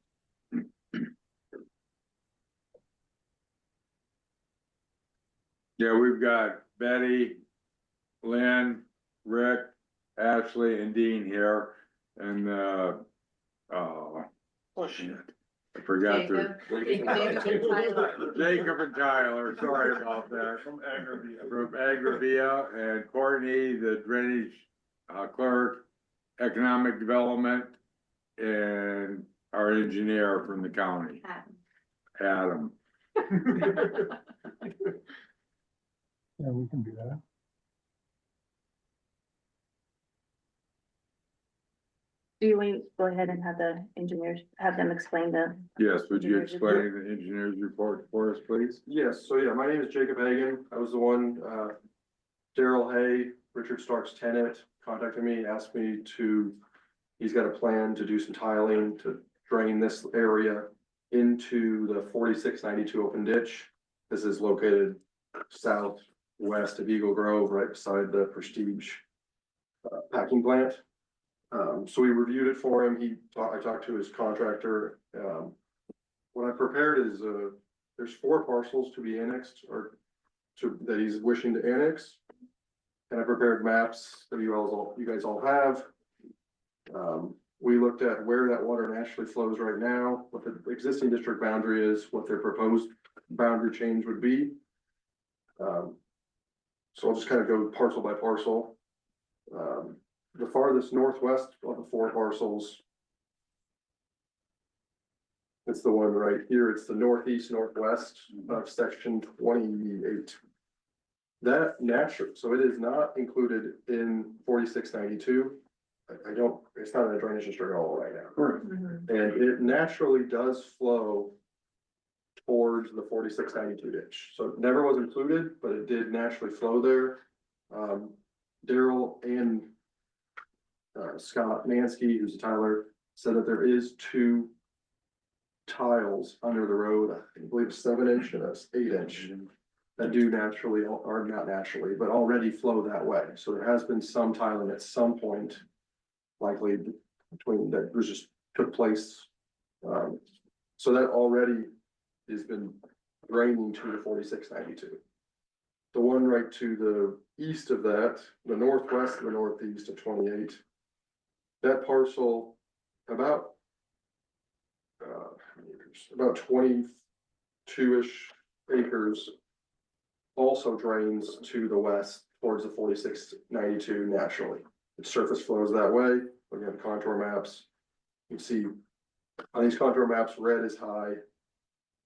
Yeah, we've got Betty, Lynn, Rick, Ashley, and Dean here. and, oh shit, I forgot their. Jacob and Tyler, sorry about that. From Agravia. From Agravia, and Courtney, the drainage clerk, economic development, and our engineer from the county, Adam. Yeah, we can do that. Do you want to go ahead and have the engineers, have them explain the, Yes, would you Engineer's explain the engineer's report for us, please? Yes, so yeah, my name is Jacob Hagan. I was the one, Daryl Hay, Richard Stark's tenant, contacted me, asked me to, he's got a plan to do some tiling to drain this area into the 4692 open ditch. This is located southwest of Eagle Grove, right beside the Prestige packing plant. So we reviewed it for him. I talked to his contractor. What I prepared is, there's 4 parcels to be annexed or that he's wishing to annex. And I prepared maps that you guys all have. We looked at where that water naturally flows right now, what the existing district boundary is, what their proposed boundary change would be. So I'll just kind of go parcel by parcel. The farthest northwest of the 4 parcels. It's the one right here. It's the northeast, northwest of section 28. That natural, so it is not included in 4692. I don't, it's not in the drainage district at all right now. And it naturally does flow towards the 4692 ditch. So it never was included, but it did naturally flow there. Daryl and Scott Mansky, who's a tiler, said that there is 2 tiles under the road, I believe a 7-inch and a 8-inch, that do naturally, or not naturally, but already flow that way. So there has been some tiling at some point, likely between that was just took place. So that already has been draining to the 4692. The one right to the east of that, the northwest and the northeast of 28, that parcel about 22-ish acres also drains to the west towards the 4692 naturally. Its surface flows that way. Looking at the contour maps, you can see on these contour maps, red is high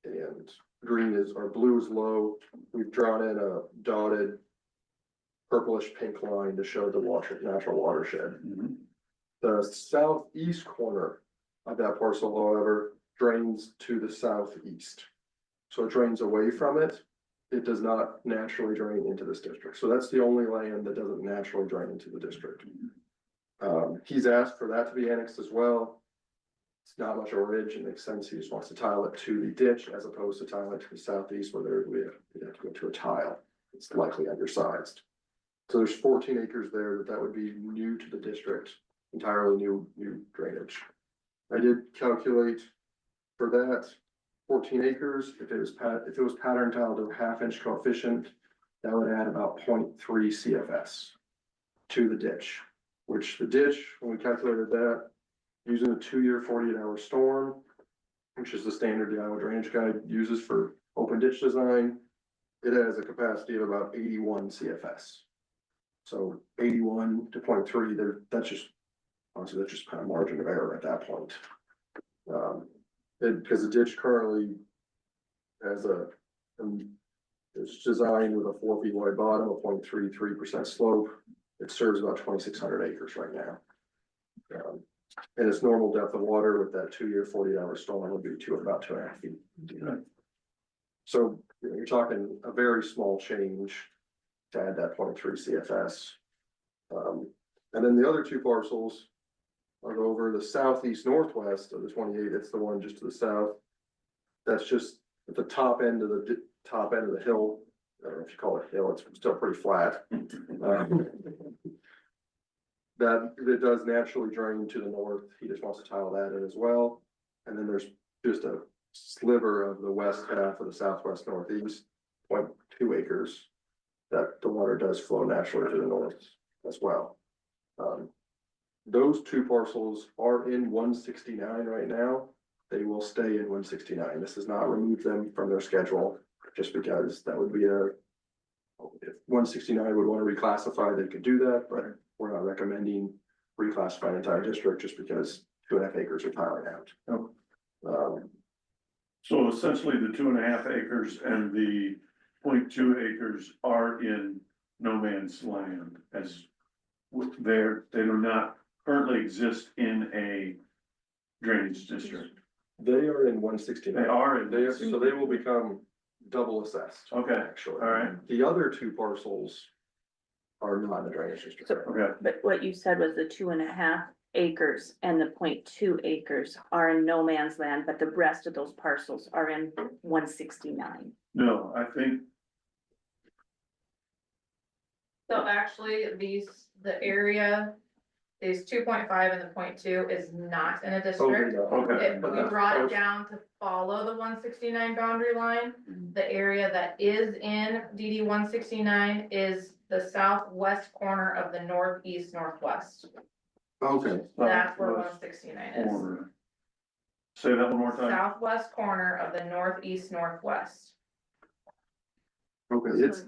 and green is, or blue is low. We've drawn in a dotted purplish pink line to show the natural watershed. The southeast corner of that parcel, however, drains to the southeast. So it drains away from it. It does not naturally drain into this district. So that's the only land that doesn't naturally drain into the district. He's asked for that to be annexed as well. It's not much of a ridge. It makes sense. He just wants to tile it to the ditch as opposed to tile it to the southeast where we have to go to a tile. It's likely undersized. So there's 14 acres there that would be new to the district, entirely new drainage. I did calculate for that 14 acres, if it was pattern tile to a 1/2-inch coefficient, that would add about 0.3 CFS to the ditch, which the ditch, when we calculated that, using a 2-year 48-hour storm, which is the standard the Iowa Drainage Guide uses for open ditch design, it has a capacity of about 81 CFS. So 81 to 0.3, there, that's just, honestly, that's just kind of margin of error at that point. Because the ditch currently has it's designed with a 4 feet wide bottom, a 0.33% slope. It serves about 2,600 acres right now. And its normal depth of water with that 2-year 48-hour storm would be about 2.5 feet. So you're talking a very small change to add that 0.3 CFS. And then the other 2 parcels are over the southeast northwest of the 28. It's the one just to the south. That's just at the top end of the hill. I don't know if you call it hill. It's still pretty flat. That it does naturally drain to the north. He just wants to tile that in as well. And then there's just a sliver of the west half of the southwest northeast, 0.2 acres, that the water does flow naturally to the north as well. those two parcels are in 169 right now. They will stay in 169. This does not remove them from their schedule, just because that would be if 169 would want to reclassify, they could do that, but we're not recommending reclassifying the entire district just because 2.5 acres are tiling out. So essentially the 2.5 acres and the 0.2 acres are in no man's land as they do not currently exist in a drainage district. They are in 169. They are in. So they will become double assessed. Okay, Actually. all right, The other two parcels are not in the drainage district. So- okay. But what you said was the 2.5 acres and the 0.2 acres are in no man's land, but the rest of those parcels are in 169. No, I think, So actually, the area, these 2.5 and the 0.2 is not in a district. okay, We brought it down to follow the 169 boundary line. The area that is in DD 169 is the southwest corner of the northeast-northwest. Okay, That's where Southwest 169 is. corner. Say that one more time. Southwest corner of the northeast-northwest. okay, it's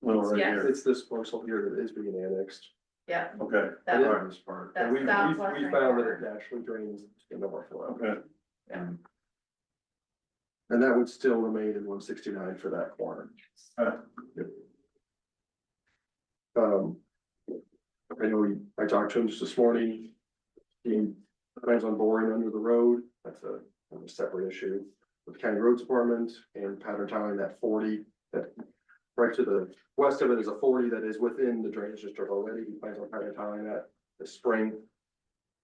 Little right Yes. here, it's this parcel here that is being annexed. Yeah, okay, that's, Yeah, this part. that's And we southwestern found that corner. it naturally drains into our flow. okay, And that would still remain in 169 for that corner. Yep. I know I talked to him just this morning. He plans on boring under the road. That's a separate issue with the county roads department and pattern tiling that 40 that right to the west of it is a 40 that is within the drainage district already. He plans on pattern tiling that this spring.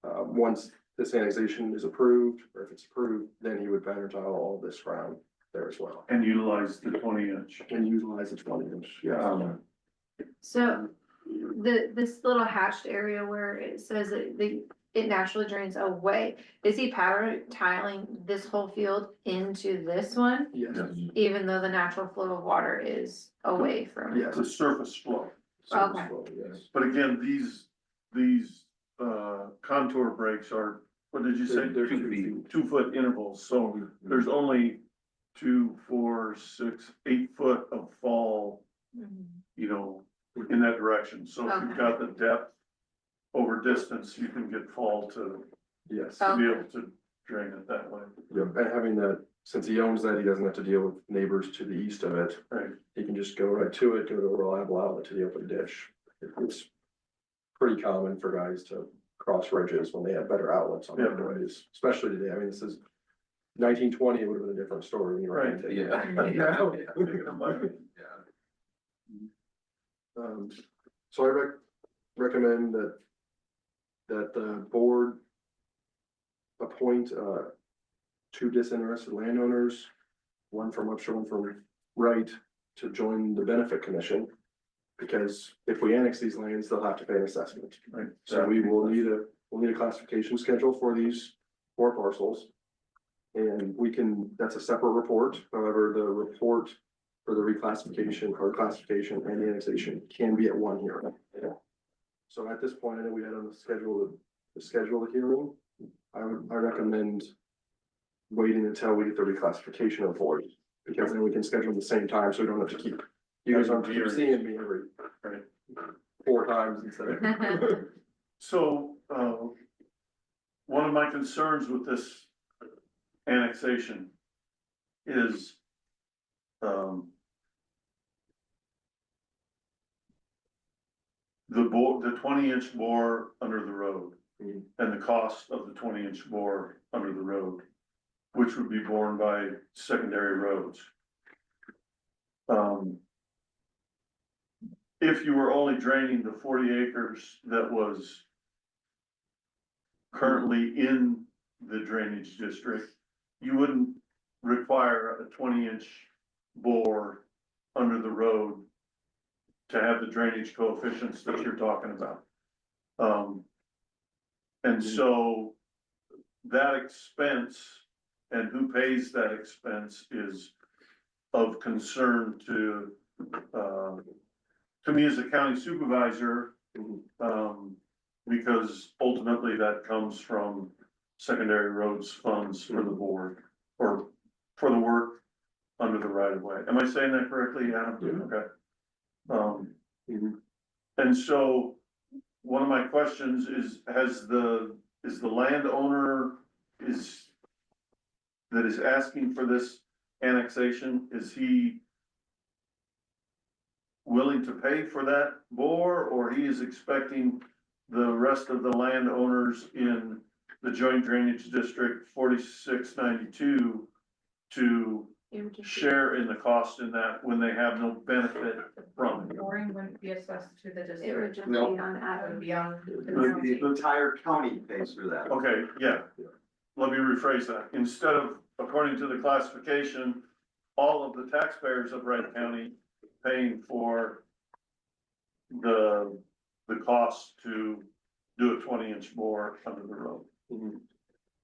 Once this annexation is approved, or if it's approved, then he would pattern tile all this ground there as well. and utilize the 20 inch. And utilize its 20 inch, yeah. So this little hatched area where it says it naturally drains away, is he pattern tiling this whole field into this one? Yes, Even though the natural flow of water is away from it? yes. The surface flow. Okay. Yes. But again, these contour breaks are, what did you say? They're 2 feet. 2 foot intervals, so there's only 2, 4, 6, 8 foot of fall, you know, in that direction. So if you've Okay. got the depth over distance, you can get fall to Yes. be Okay. able to drain it that way. Yep, and having that, since he owns that, he doesn't have to deal with neighbors to the east of it. Right. He can just go right to it, go to a reliable outlet to the open ditch. It's pretty common for guys to cross ridges when they have better outlets on Yeah. their ways, especially today. I mean, this is 1920, it would have been a different story. You know, Right. So I recommend that the board appoint, 2 disinterested landowners, one from Webster, one from Wright, to join the benefit commission. Because if we annex these lands, they'll have to pay an assessment. Right. So we'll need a classification schedule for these 4 parcels. And that's a separate report. However, the report for the reclassification or classification and annexation can be at one hearing. So at this point, I know we had on the schedule the hearing. I recommend waiting until we get the reclassification report, because then we can schedule them the same time, so we don't have to keep, you guys aren't keep seeing me every Right. 4 times instead of. So, one of my concerns with this annexation is, the 20 inch bore under the road Mhm. and the cost of the 20 inch bore under the road, which would be borne by secondary roads. If you were only draining the 40 acres that was currently in the drainage district, you wouldn't require a 20 inch bore under the road to have the drainage coefficients that you're talking about. And so that expense and who pays that expense is of concern to me as a county supervisor. because ultimately that comes from secondary roads funds for the board or for the work under the right of way. Am I saying that correctly? Adam? Yeah. Okay. And so one of my questions is, is the landowner that is asking for this annexation, is he willing to pay for that bore, or he is expecting the rest of the landowners in the joint drainage district 4692 to share in the cost in that when they have no benefit from it? Boring wouldn't be assessed to the It would district. just be No. on It would Adam. be on the The county. entire county pays for that. Okay, yeah. Let me rephrase that. Instead of, according to the classification, all of the taxpayers of Wright County paying for the cost to do a 20-inch bore under the road.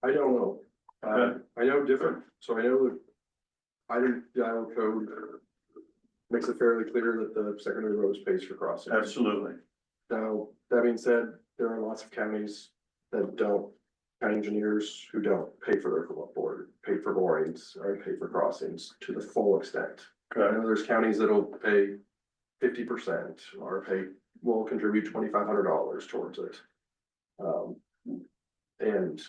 I don't know. Okay. I know different, so I know that I think the Iowa code makes it fairly clear that the secondary roads pays for crossing. Absolutely. Now, that being said, there are lots of counties that don't, county engineers who don't pay for their board, pay for borings or pay for crossings to the full extent. I Okay. know there's counties that'll pay 50% or will contribute $2,500 towards it. And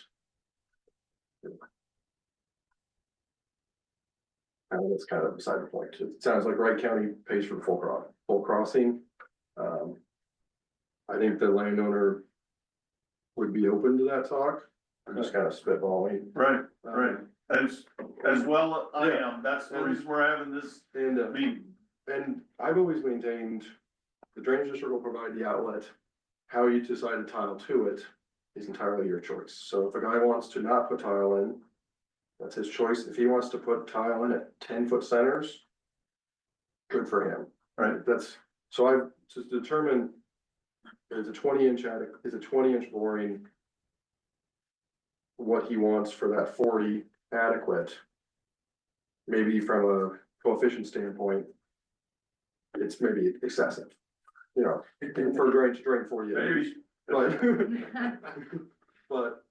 that's kind of beside the point. It sounds like Wright County pays for the full crossing. I think the landowner would be open to that talk. I'm just kind of spitballing. Right, right. As well I Yeah. am. That's the reason we're having this And, meeting. and I've always maintained the drainage district will provide the outlet. How you decide to tile to it is entirely your choice. So if a guy wants to not put tile in, that's his choice. If he wants to put tile in at 10-foot centers, good for him. Right. That's, so I've to determine is a 20-inch boring what he wants for that 40 adequate. Maybe from a coefficient standpoint, it's maybe excessive, you know, for drain to drain 40 acres. But, but,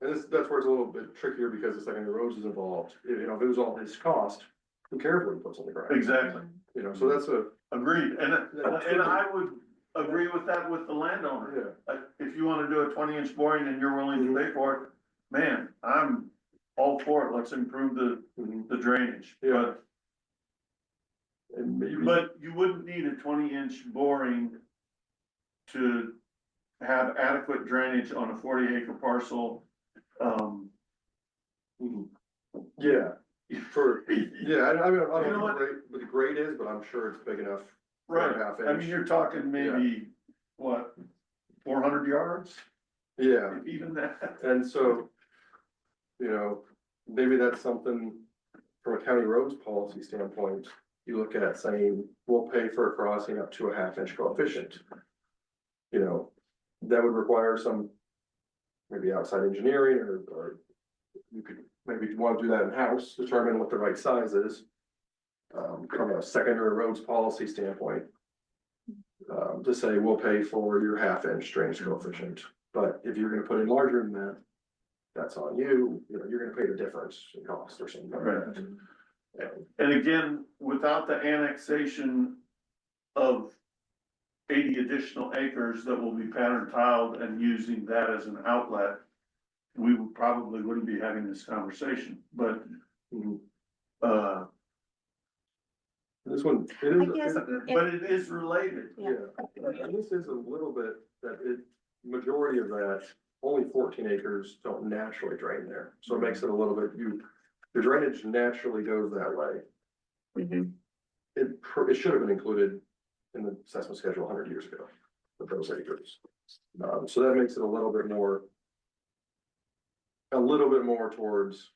and that's where it's a little bit trickier because the secondary roads is involved. You know, if it was all his cost, who cares what he puts on the ground? Exactly. You know, so that's Agreed. And I would agree with that with the landowner. yeah. Like, if you wanna do a 20-inch boring and you're willing to pay for it, man, I'm all for it. Let's improve the drainage. Yeah. And maybe. But you wouldn't need a 20-inch boring to have adequate drainage on a 40-acre parcel. Yeah, yeah, I mean, I don't You know know what? what the grade is, but I'm sure it's big enough. for Right, a half I inch. mean, you're talking maybe, what, 400 yards, Yeah, if even that? and so, you know, maybe that's something from a county roads policy standpoint, you look at saying, we'll pay for a crossing up to a half-inch coefficient. You know, that would require some maybe outside engineering or you could maybe want to do that in-house, determine what the right size is. From a secondary roads policy standpoint. To say we'll pay for your half-inch drainage coefficient, but if you're gonna put in larger than that. That's on you, you know, you're gonna pay the difference in cost or something like that. And again, without the annexation of 80 additional acres that will be pattern tiled and using that as an outlet, we probably wouldn't be having this conversation, but, This one, it is. I guess, but it is related. Yeah, and this is a little bit, majority of that, only 14 acres don't naturally drain there, so it makes it a little bit, the drainage naturally goes that way. Mhm. It should have been included in the assessment schedule 100 years ago, with those acres. So that makes it a little bit more towards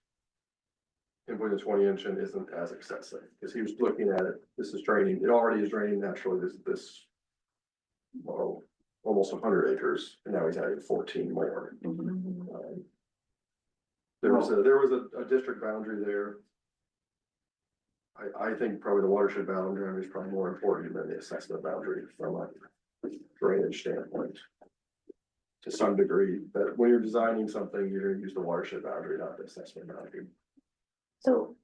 him putting the 20-inch in isn't as excessive, because he was looking at it, this is draining, it already is draining naturally, this well, almost 100 acres, and now he's adding 14 more. There was a district boundary there. I think probably the watershed boundary is probably more important than the assessment boundary from a drainage standpoint. To some degree, but when you're designing something, you're gonna use the watershed boundary, not the assessment boundary. So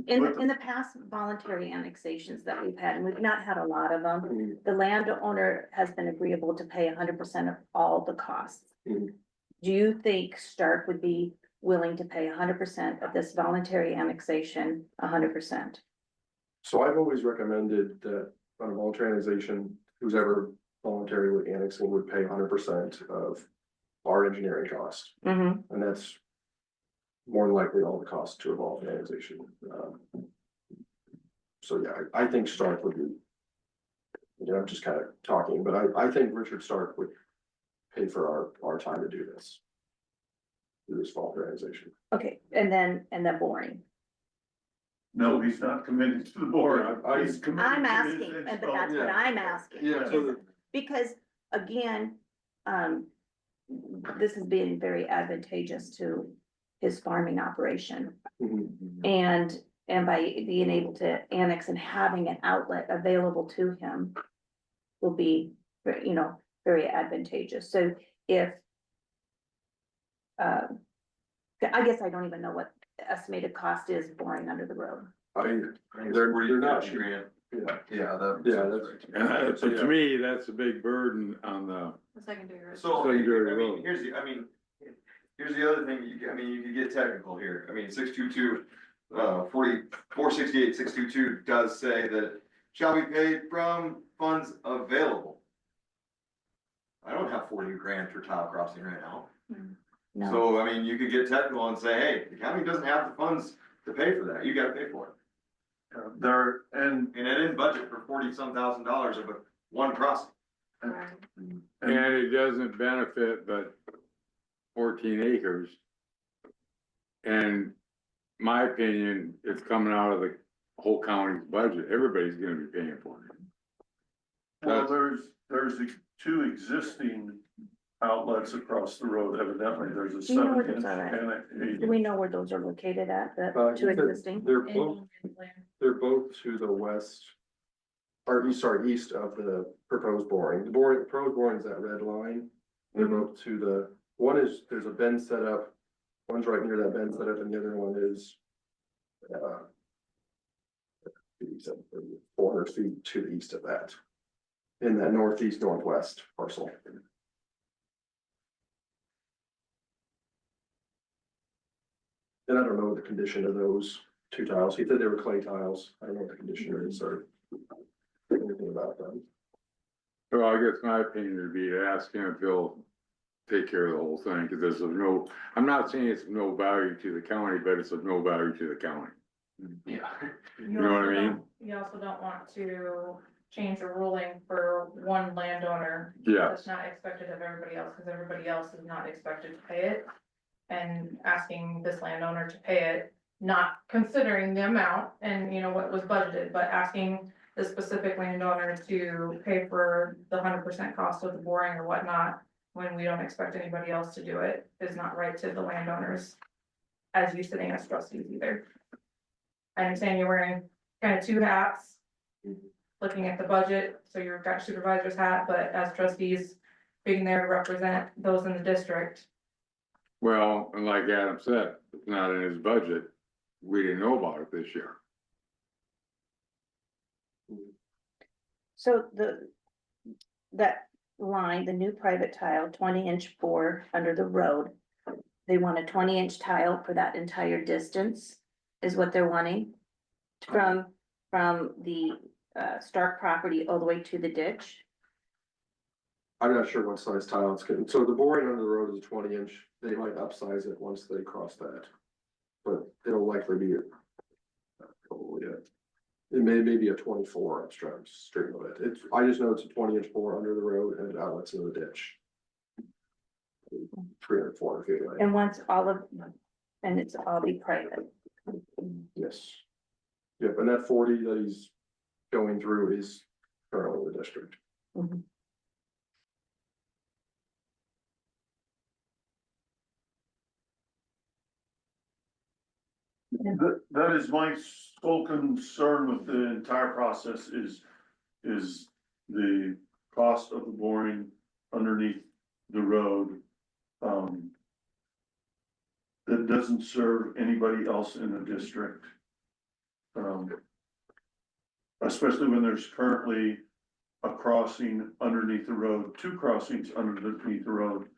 in the past voluntary annexations that we've had, and we've not had a lot of them, the landowner has been agreeable to pay 100% of all the costs. Mhm. Do you think Stark would be willing to pay 100% of this voluntary annexation, 100%? So I've always recommended that on a voluntary annexation, who's ever voluntarily annexing would pay 100% of our engineering cost. Mm-hmm. And that's more than likely all the costs to evolve an annexation. So yeah, I think Stark would be, you know, I'm just kind of talking, but I think Richard Stark would pay for our time to do this. Do this voluntary annexation. Okay, and the boring. No, he's not committed to the board. Yeah, He's committed I'm to asking, his but that's what yeah. I'm asking. Yeah, so Because again, this is being very advantageous to his farming operation. Mhm. And by being able to annex and having an outlet available to him will be, you know, very advantageous. So if, I guess I don't even know what the estimated cost is boring under the road. They're not cheap. Grand. Yeah, Yeah, that. yeah, that's. And to me, that's a big burden on the, The secondary. So, I Secondary mean, road. here's the other thing, you could get technical here, 622, 468, 622 does say that shall be paid from funds available. I don't have 40 grand for tile crossing right now. No, So, you could get technical and say, hey, the county doesn't have the funds to pay for that, you gotta pay for it. And And I didn't budget for $40-some thousand of one crossing. and it doesn't benefit but 14 acres. And my opinion, it's coming out of the whole county's budget. Everybody's gonna be paying for it. well, there's two existing outlets across the road, evidently, there's a Do you know 7 where those inch are at? and a do we know where those are located at, the two They're existing? they're both to the west. Or east of the proposed boring. The proposed boring is that red line. They're Mhm. both to the, one is, there's a bend set up. One's right near that bend set up and the other one is. 400 feet to the east of that. In that northwest parcel. And I don't know the condition of those two tiles. He said they were clay tiles. I don't know what the condition is or anything about them. Well, I guess my opinion would be to ask him if he'll take care of the whole thing, because there's no, I'm not saying it's of no value to the county, but it's of no value to the county. Yeah. You know what I mean? You also don't want to change a ruling for one landowner. Yes. That's not expected of everybody else, because everybody else is not expected to pay it. And asking this landowner to pay it, not considering the amount and, what was budgeted, but asking the specific landowner to pay for the 100% cost of the boring or whatnot, when we don't expect anybody else to do it, is not right to the landowners as you sitting as trustees either. I understand you're wearing kind of two hats, looking at the budget, so you've got supervisor's hat, but as trustees, being there to represent those in the district. Well, and like Adam said, it's not in his budget. We didn't know about it this year. So that line, the new private tile, 20-inch bore under the road. They want a 20-inch tile for that entire distance is what they're wanting. From the Stark property all the way to the ditch. I'm not sure what size tile it's getting. So the boring under the road is a 20-inch. They might upsize it once they cross that. But it'll likely be probably it may be a 24 upstream stream of it. I just know it's a 20-inch bore under the road and it outlets into the ditch. 300, 400 feet away. And once and it's all be private. Yes. Yep, and that 40 that he's going through is currently the district. Mhm. That is my sole concern with the entire process is the cost of the boring underneath the road, that doesn't serve anybody else in the district. Especially when there's currently a crossing underneath the road, two crossings underneath the road,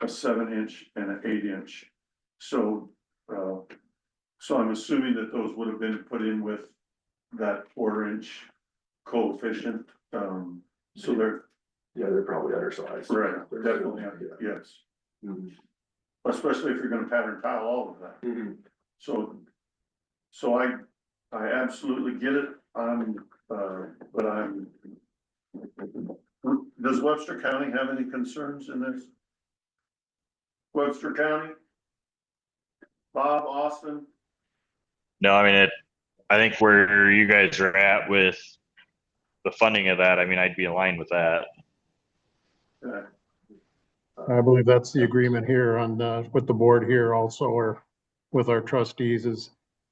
a 7-inch and an 8-inch. So, so I'm assuming that those would have been put in with that 4-inch coefficient, so they're. Yeah, they're probably undersized. Right, definitely, yes. Mhm. Especially if you're gonna pattern tile all of that. Mhm. So I absolutely get it, but does Webster County have any concerns in this? Webster County? Bob, Austin? No, I mean, I think where you guys are at with the funding of that, I mean, I'd be aligned with that. Yeah. I believe that's the agreement here on, with the board here also, or with our trustees is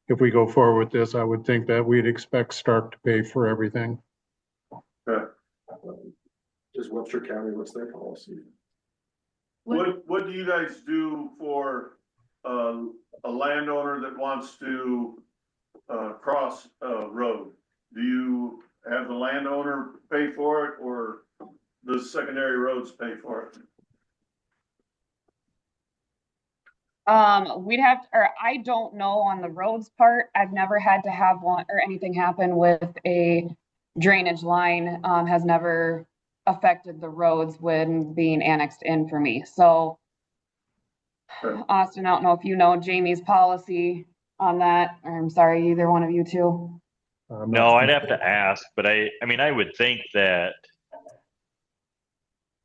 if we go forward with this, I would think that we'd expect Stark to pay for everything. Does Webster County, what's their policy? What do you guys do for, a landowner that wants to, cross a road? Do you have the landowner pay for it, or the secondary roads pay for it? We'd have, or I don't know on the roads part. I've never had to have one or anything happen with a drainage line, has never affected the roads when being annexed in for me. So Austin, I don't know if you know Jamie's policy on that, or I'm sorry, either one of you two. No, I'd have to ask, but I mean, I would think that,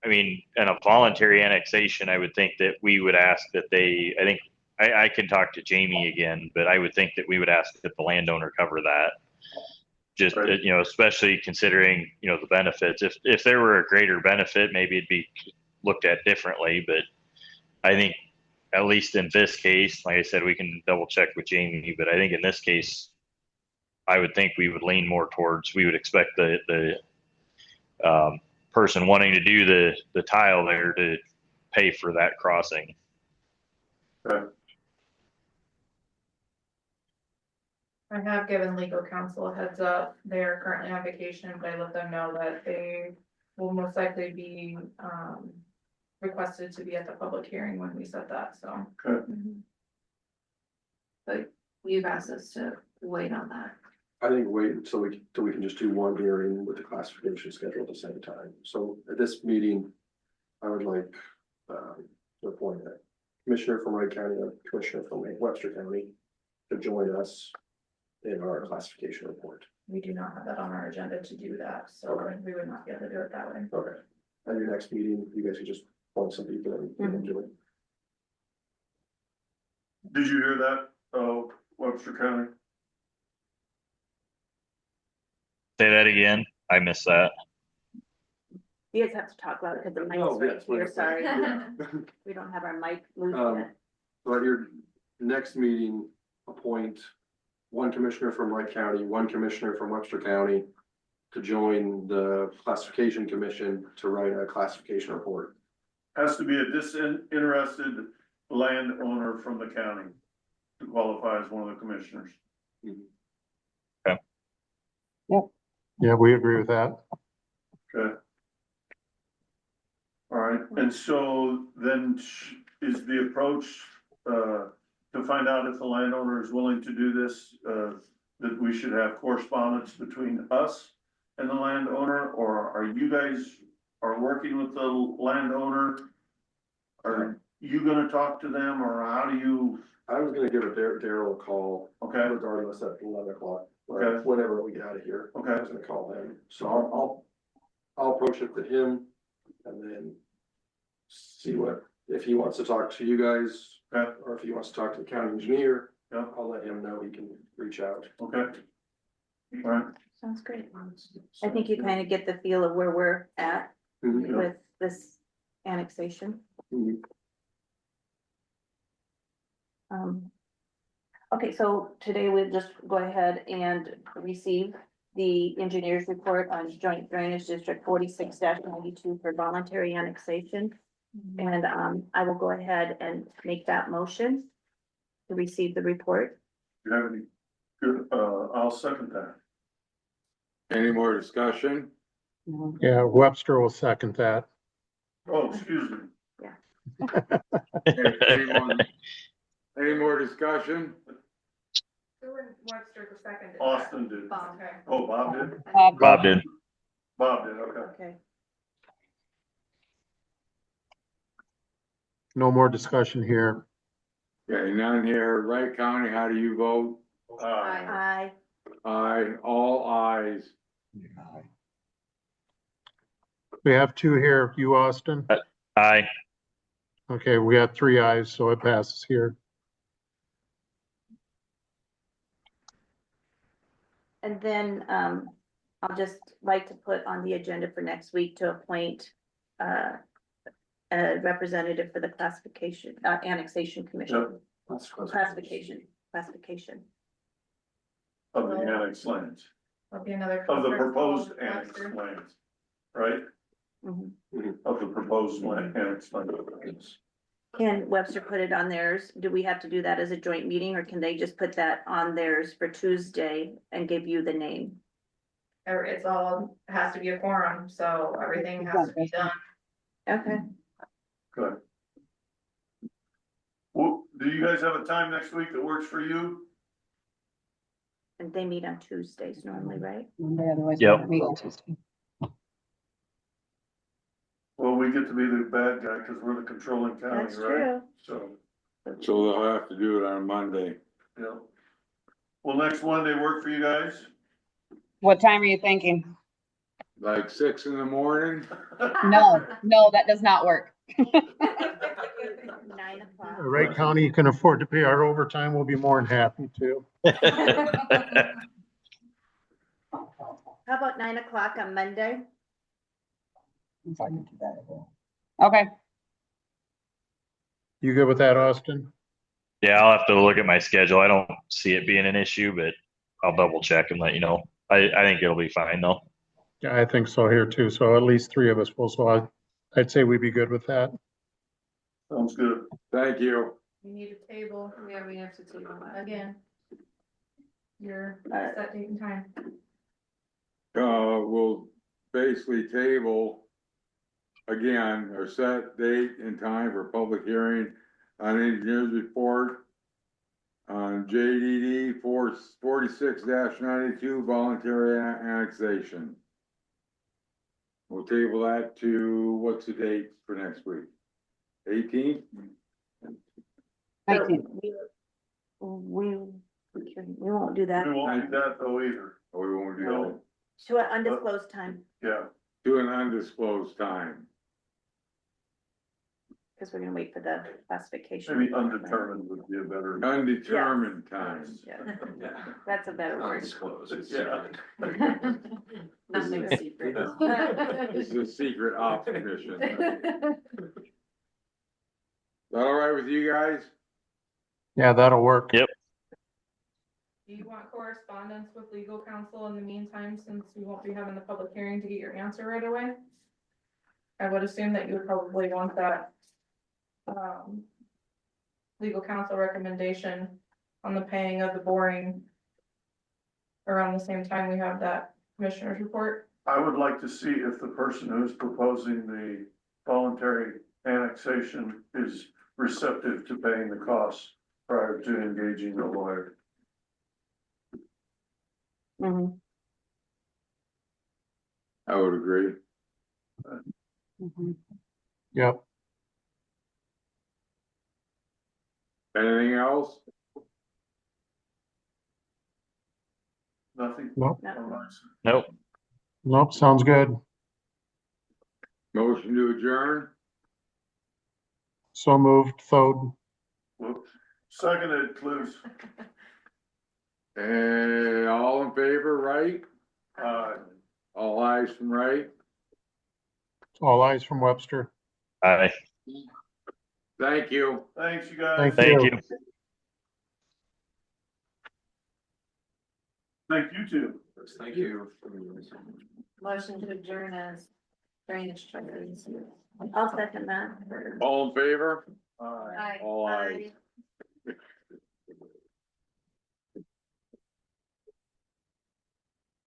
I mean, in a voluntary annexation, I would think that we would ask that they, I think, I can talk to Jamie again, but I would think that we would ask that the landowner cover that. Just, you know, especially considering, you know, the benefits. If there were a greater benefit, maybe it'd be looked at differently, but I think at least in this case, like I said, we can double check with Jamie, but I think in this case, I would think we would lean more towards, we would expect the person wanting to do the tile there to pay for that crossing. Okay. I have given legal counsel a heads up. They are currently on vacation, but I let them know that they will most likely be, requested to be at the public hearing when we set that, so. But you've asked us to wait on that. I think wait until we can just do one hearing with the classification schedule at the same time. So at this meeting, I would like, to appoint a commissioner from Wright County, a commissioner from Webster County to join us in our classification report. We do not have that on our agenda to do that, so we would not be able to do it that way. Okay. At your next meeting, you guys can just appoint some people and do it. Did you hear that, Webster County? Say that again. I missed that. You guys have to talk loud because the mic's Oh, right yes, here, right. sorry. We don't have our mic moved yet. So at your next meeting, appoint one commissioner from Wright County, one commissioner from Webster County to join the classification commission to write a classification report. Has to be a disinterested landowner from the county to qualify as one of the commissioners. Okay. Yep. Yeah, we agree with that. Okay. All right, and so then is the approach, to find out if the landowner is willing to do this, that we should have correspondence between us and the landowner, or are you guys working with the landowner? Are you gonna talk to them, or how do you? I was gonna give Daryl a call. Okay. Regardless at 11 o'clock, or Okay. whenever we get out of here. Okay. I was gonna call him, so I'll approach it to him and then see if he wants to talk to you guys, or if he wants to talk to the county engineer. Yeah. I'll let him know he can reach out. Okay. All right. Sounds great. I think you kind of get the feel of where we're at Mhm. with this annexation. Mhm. Okay, so today we'll just go ahead and receive the engineer's report on joint drainage district 46-92 for voluntary annexation. And, I will go ahead and make that motion to receive the report. Do you have any, good, I'll second that. Any more discussion? Yeah, Webster will second that. Oh, excuse me. Any more discussion? Webster seconded. Austin did. Okay. Oh, Bob did? Bob did. Bob did, okay. Okay. No more discussion here. Okay, none here. Wright County, how do you vote? Aye. Aye, all ayes. We have two here. You, Austin? Aye. Okay, we got 3 ayes, so it passes here. And then, I'll just like to put on the agenda for next week to appoint, a representative for the classification, annexation commission. Classification. Of the annex lands, There'll be another. of the conference proposed call, annex Webster. lands, right? Mhm. Of the proposed land, annex lands. Can Webster put it on theirs? Do we have to do that as a joint meeting, or can they just put that on theirs for Tuesday and give you the name? It's all, has to be a quorum, so everything has to be done. Okay. Good. Well, do you guys have a time next week that works for you? And they meet on Tuesdays normally, right? Monday, otherwise we Yep. don't meet on Tuesday. Well, we get to be the bad guy because we're the controlling county, That's right? true. So, So they'll have to do it on Monday. yeah. Will next Monday work for you guys? What time are you thinking? Like 6 in the morning? No, that does not work. 9 o'clock. Wright County can afford to pay our overtime. We'll be more than happy to. How about 9 o'clock on Monday? Okay, You good with that, Austin? Yeah, I'll have to look at my schedule. I don't see it being an issue, but I'll double check and let you know. I think it'll be fine though. Yeah, I think so here too. So at least 3 of us will. So I'd say we'd be good with that. Sounds good. Thank you. You need a table. Yeah, we have to table that. Again. Your set date and time. We'll basically table again, our set date and time for public hearing on engineer's report on JDD 46-92 voluntary annexation. We'll table that to, what's the date for next week? 18th? 19. We won't do that. We won't do that though either. Or we won't do that To an undisclosed time, Yeah. to an undisclosed time. because we're gonna wait for the classification. Maybe undetermined would be a better. Undetermined time. Yeah, Yeah. that's a better word. Undisclosed, it's Yeah. secret. Nothing secret. This is a secret ops mission. Is that all right with you guys? Yeah, that'll work. Yep. Do you want correspondence with legal counsel in the meantime, since we won't be having the public hearing to get your answer right away? I would assume that you would probably want that. Legal counsel recommendation on the paying of the boring. Around the same time we have that commissioner's report. I would like to see if the person who's proposing the voluntary annexation is receptive to paying the costs prior to engaging a lawyer. Mhm. I would agree. Yep. Anything else? Nothing? Nope. Nope. Nope, sounds good. Motion to adjourn? So moved, Thode. Whoops. Seconded, Clues. All in favor, right? All eyes from right? All eyes from Webster. Aye. Thank you. Thanks, you guys. Thank you. Thank you too. Thank you. Motion to adjourn as drainage trustees. I'll second that. All in favor? Aye. Aye. All ayes.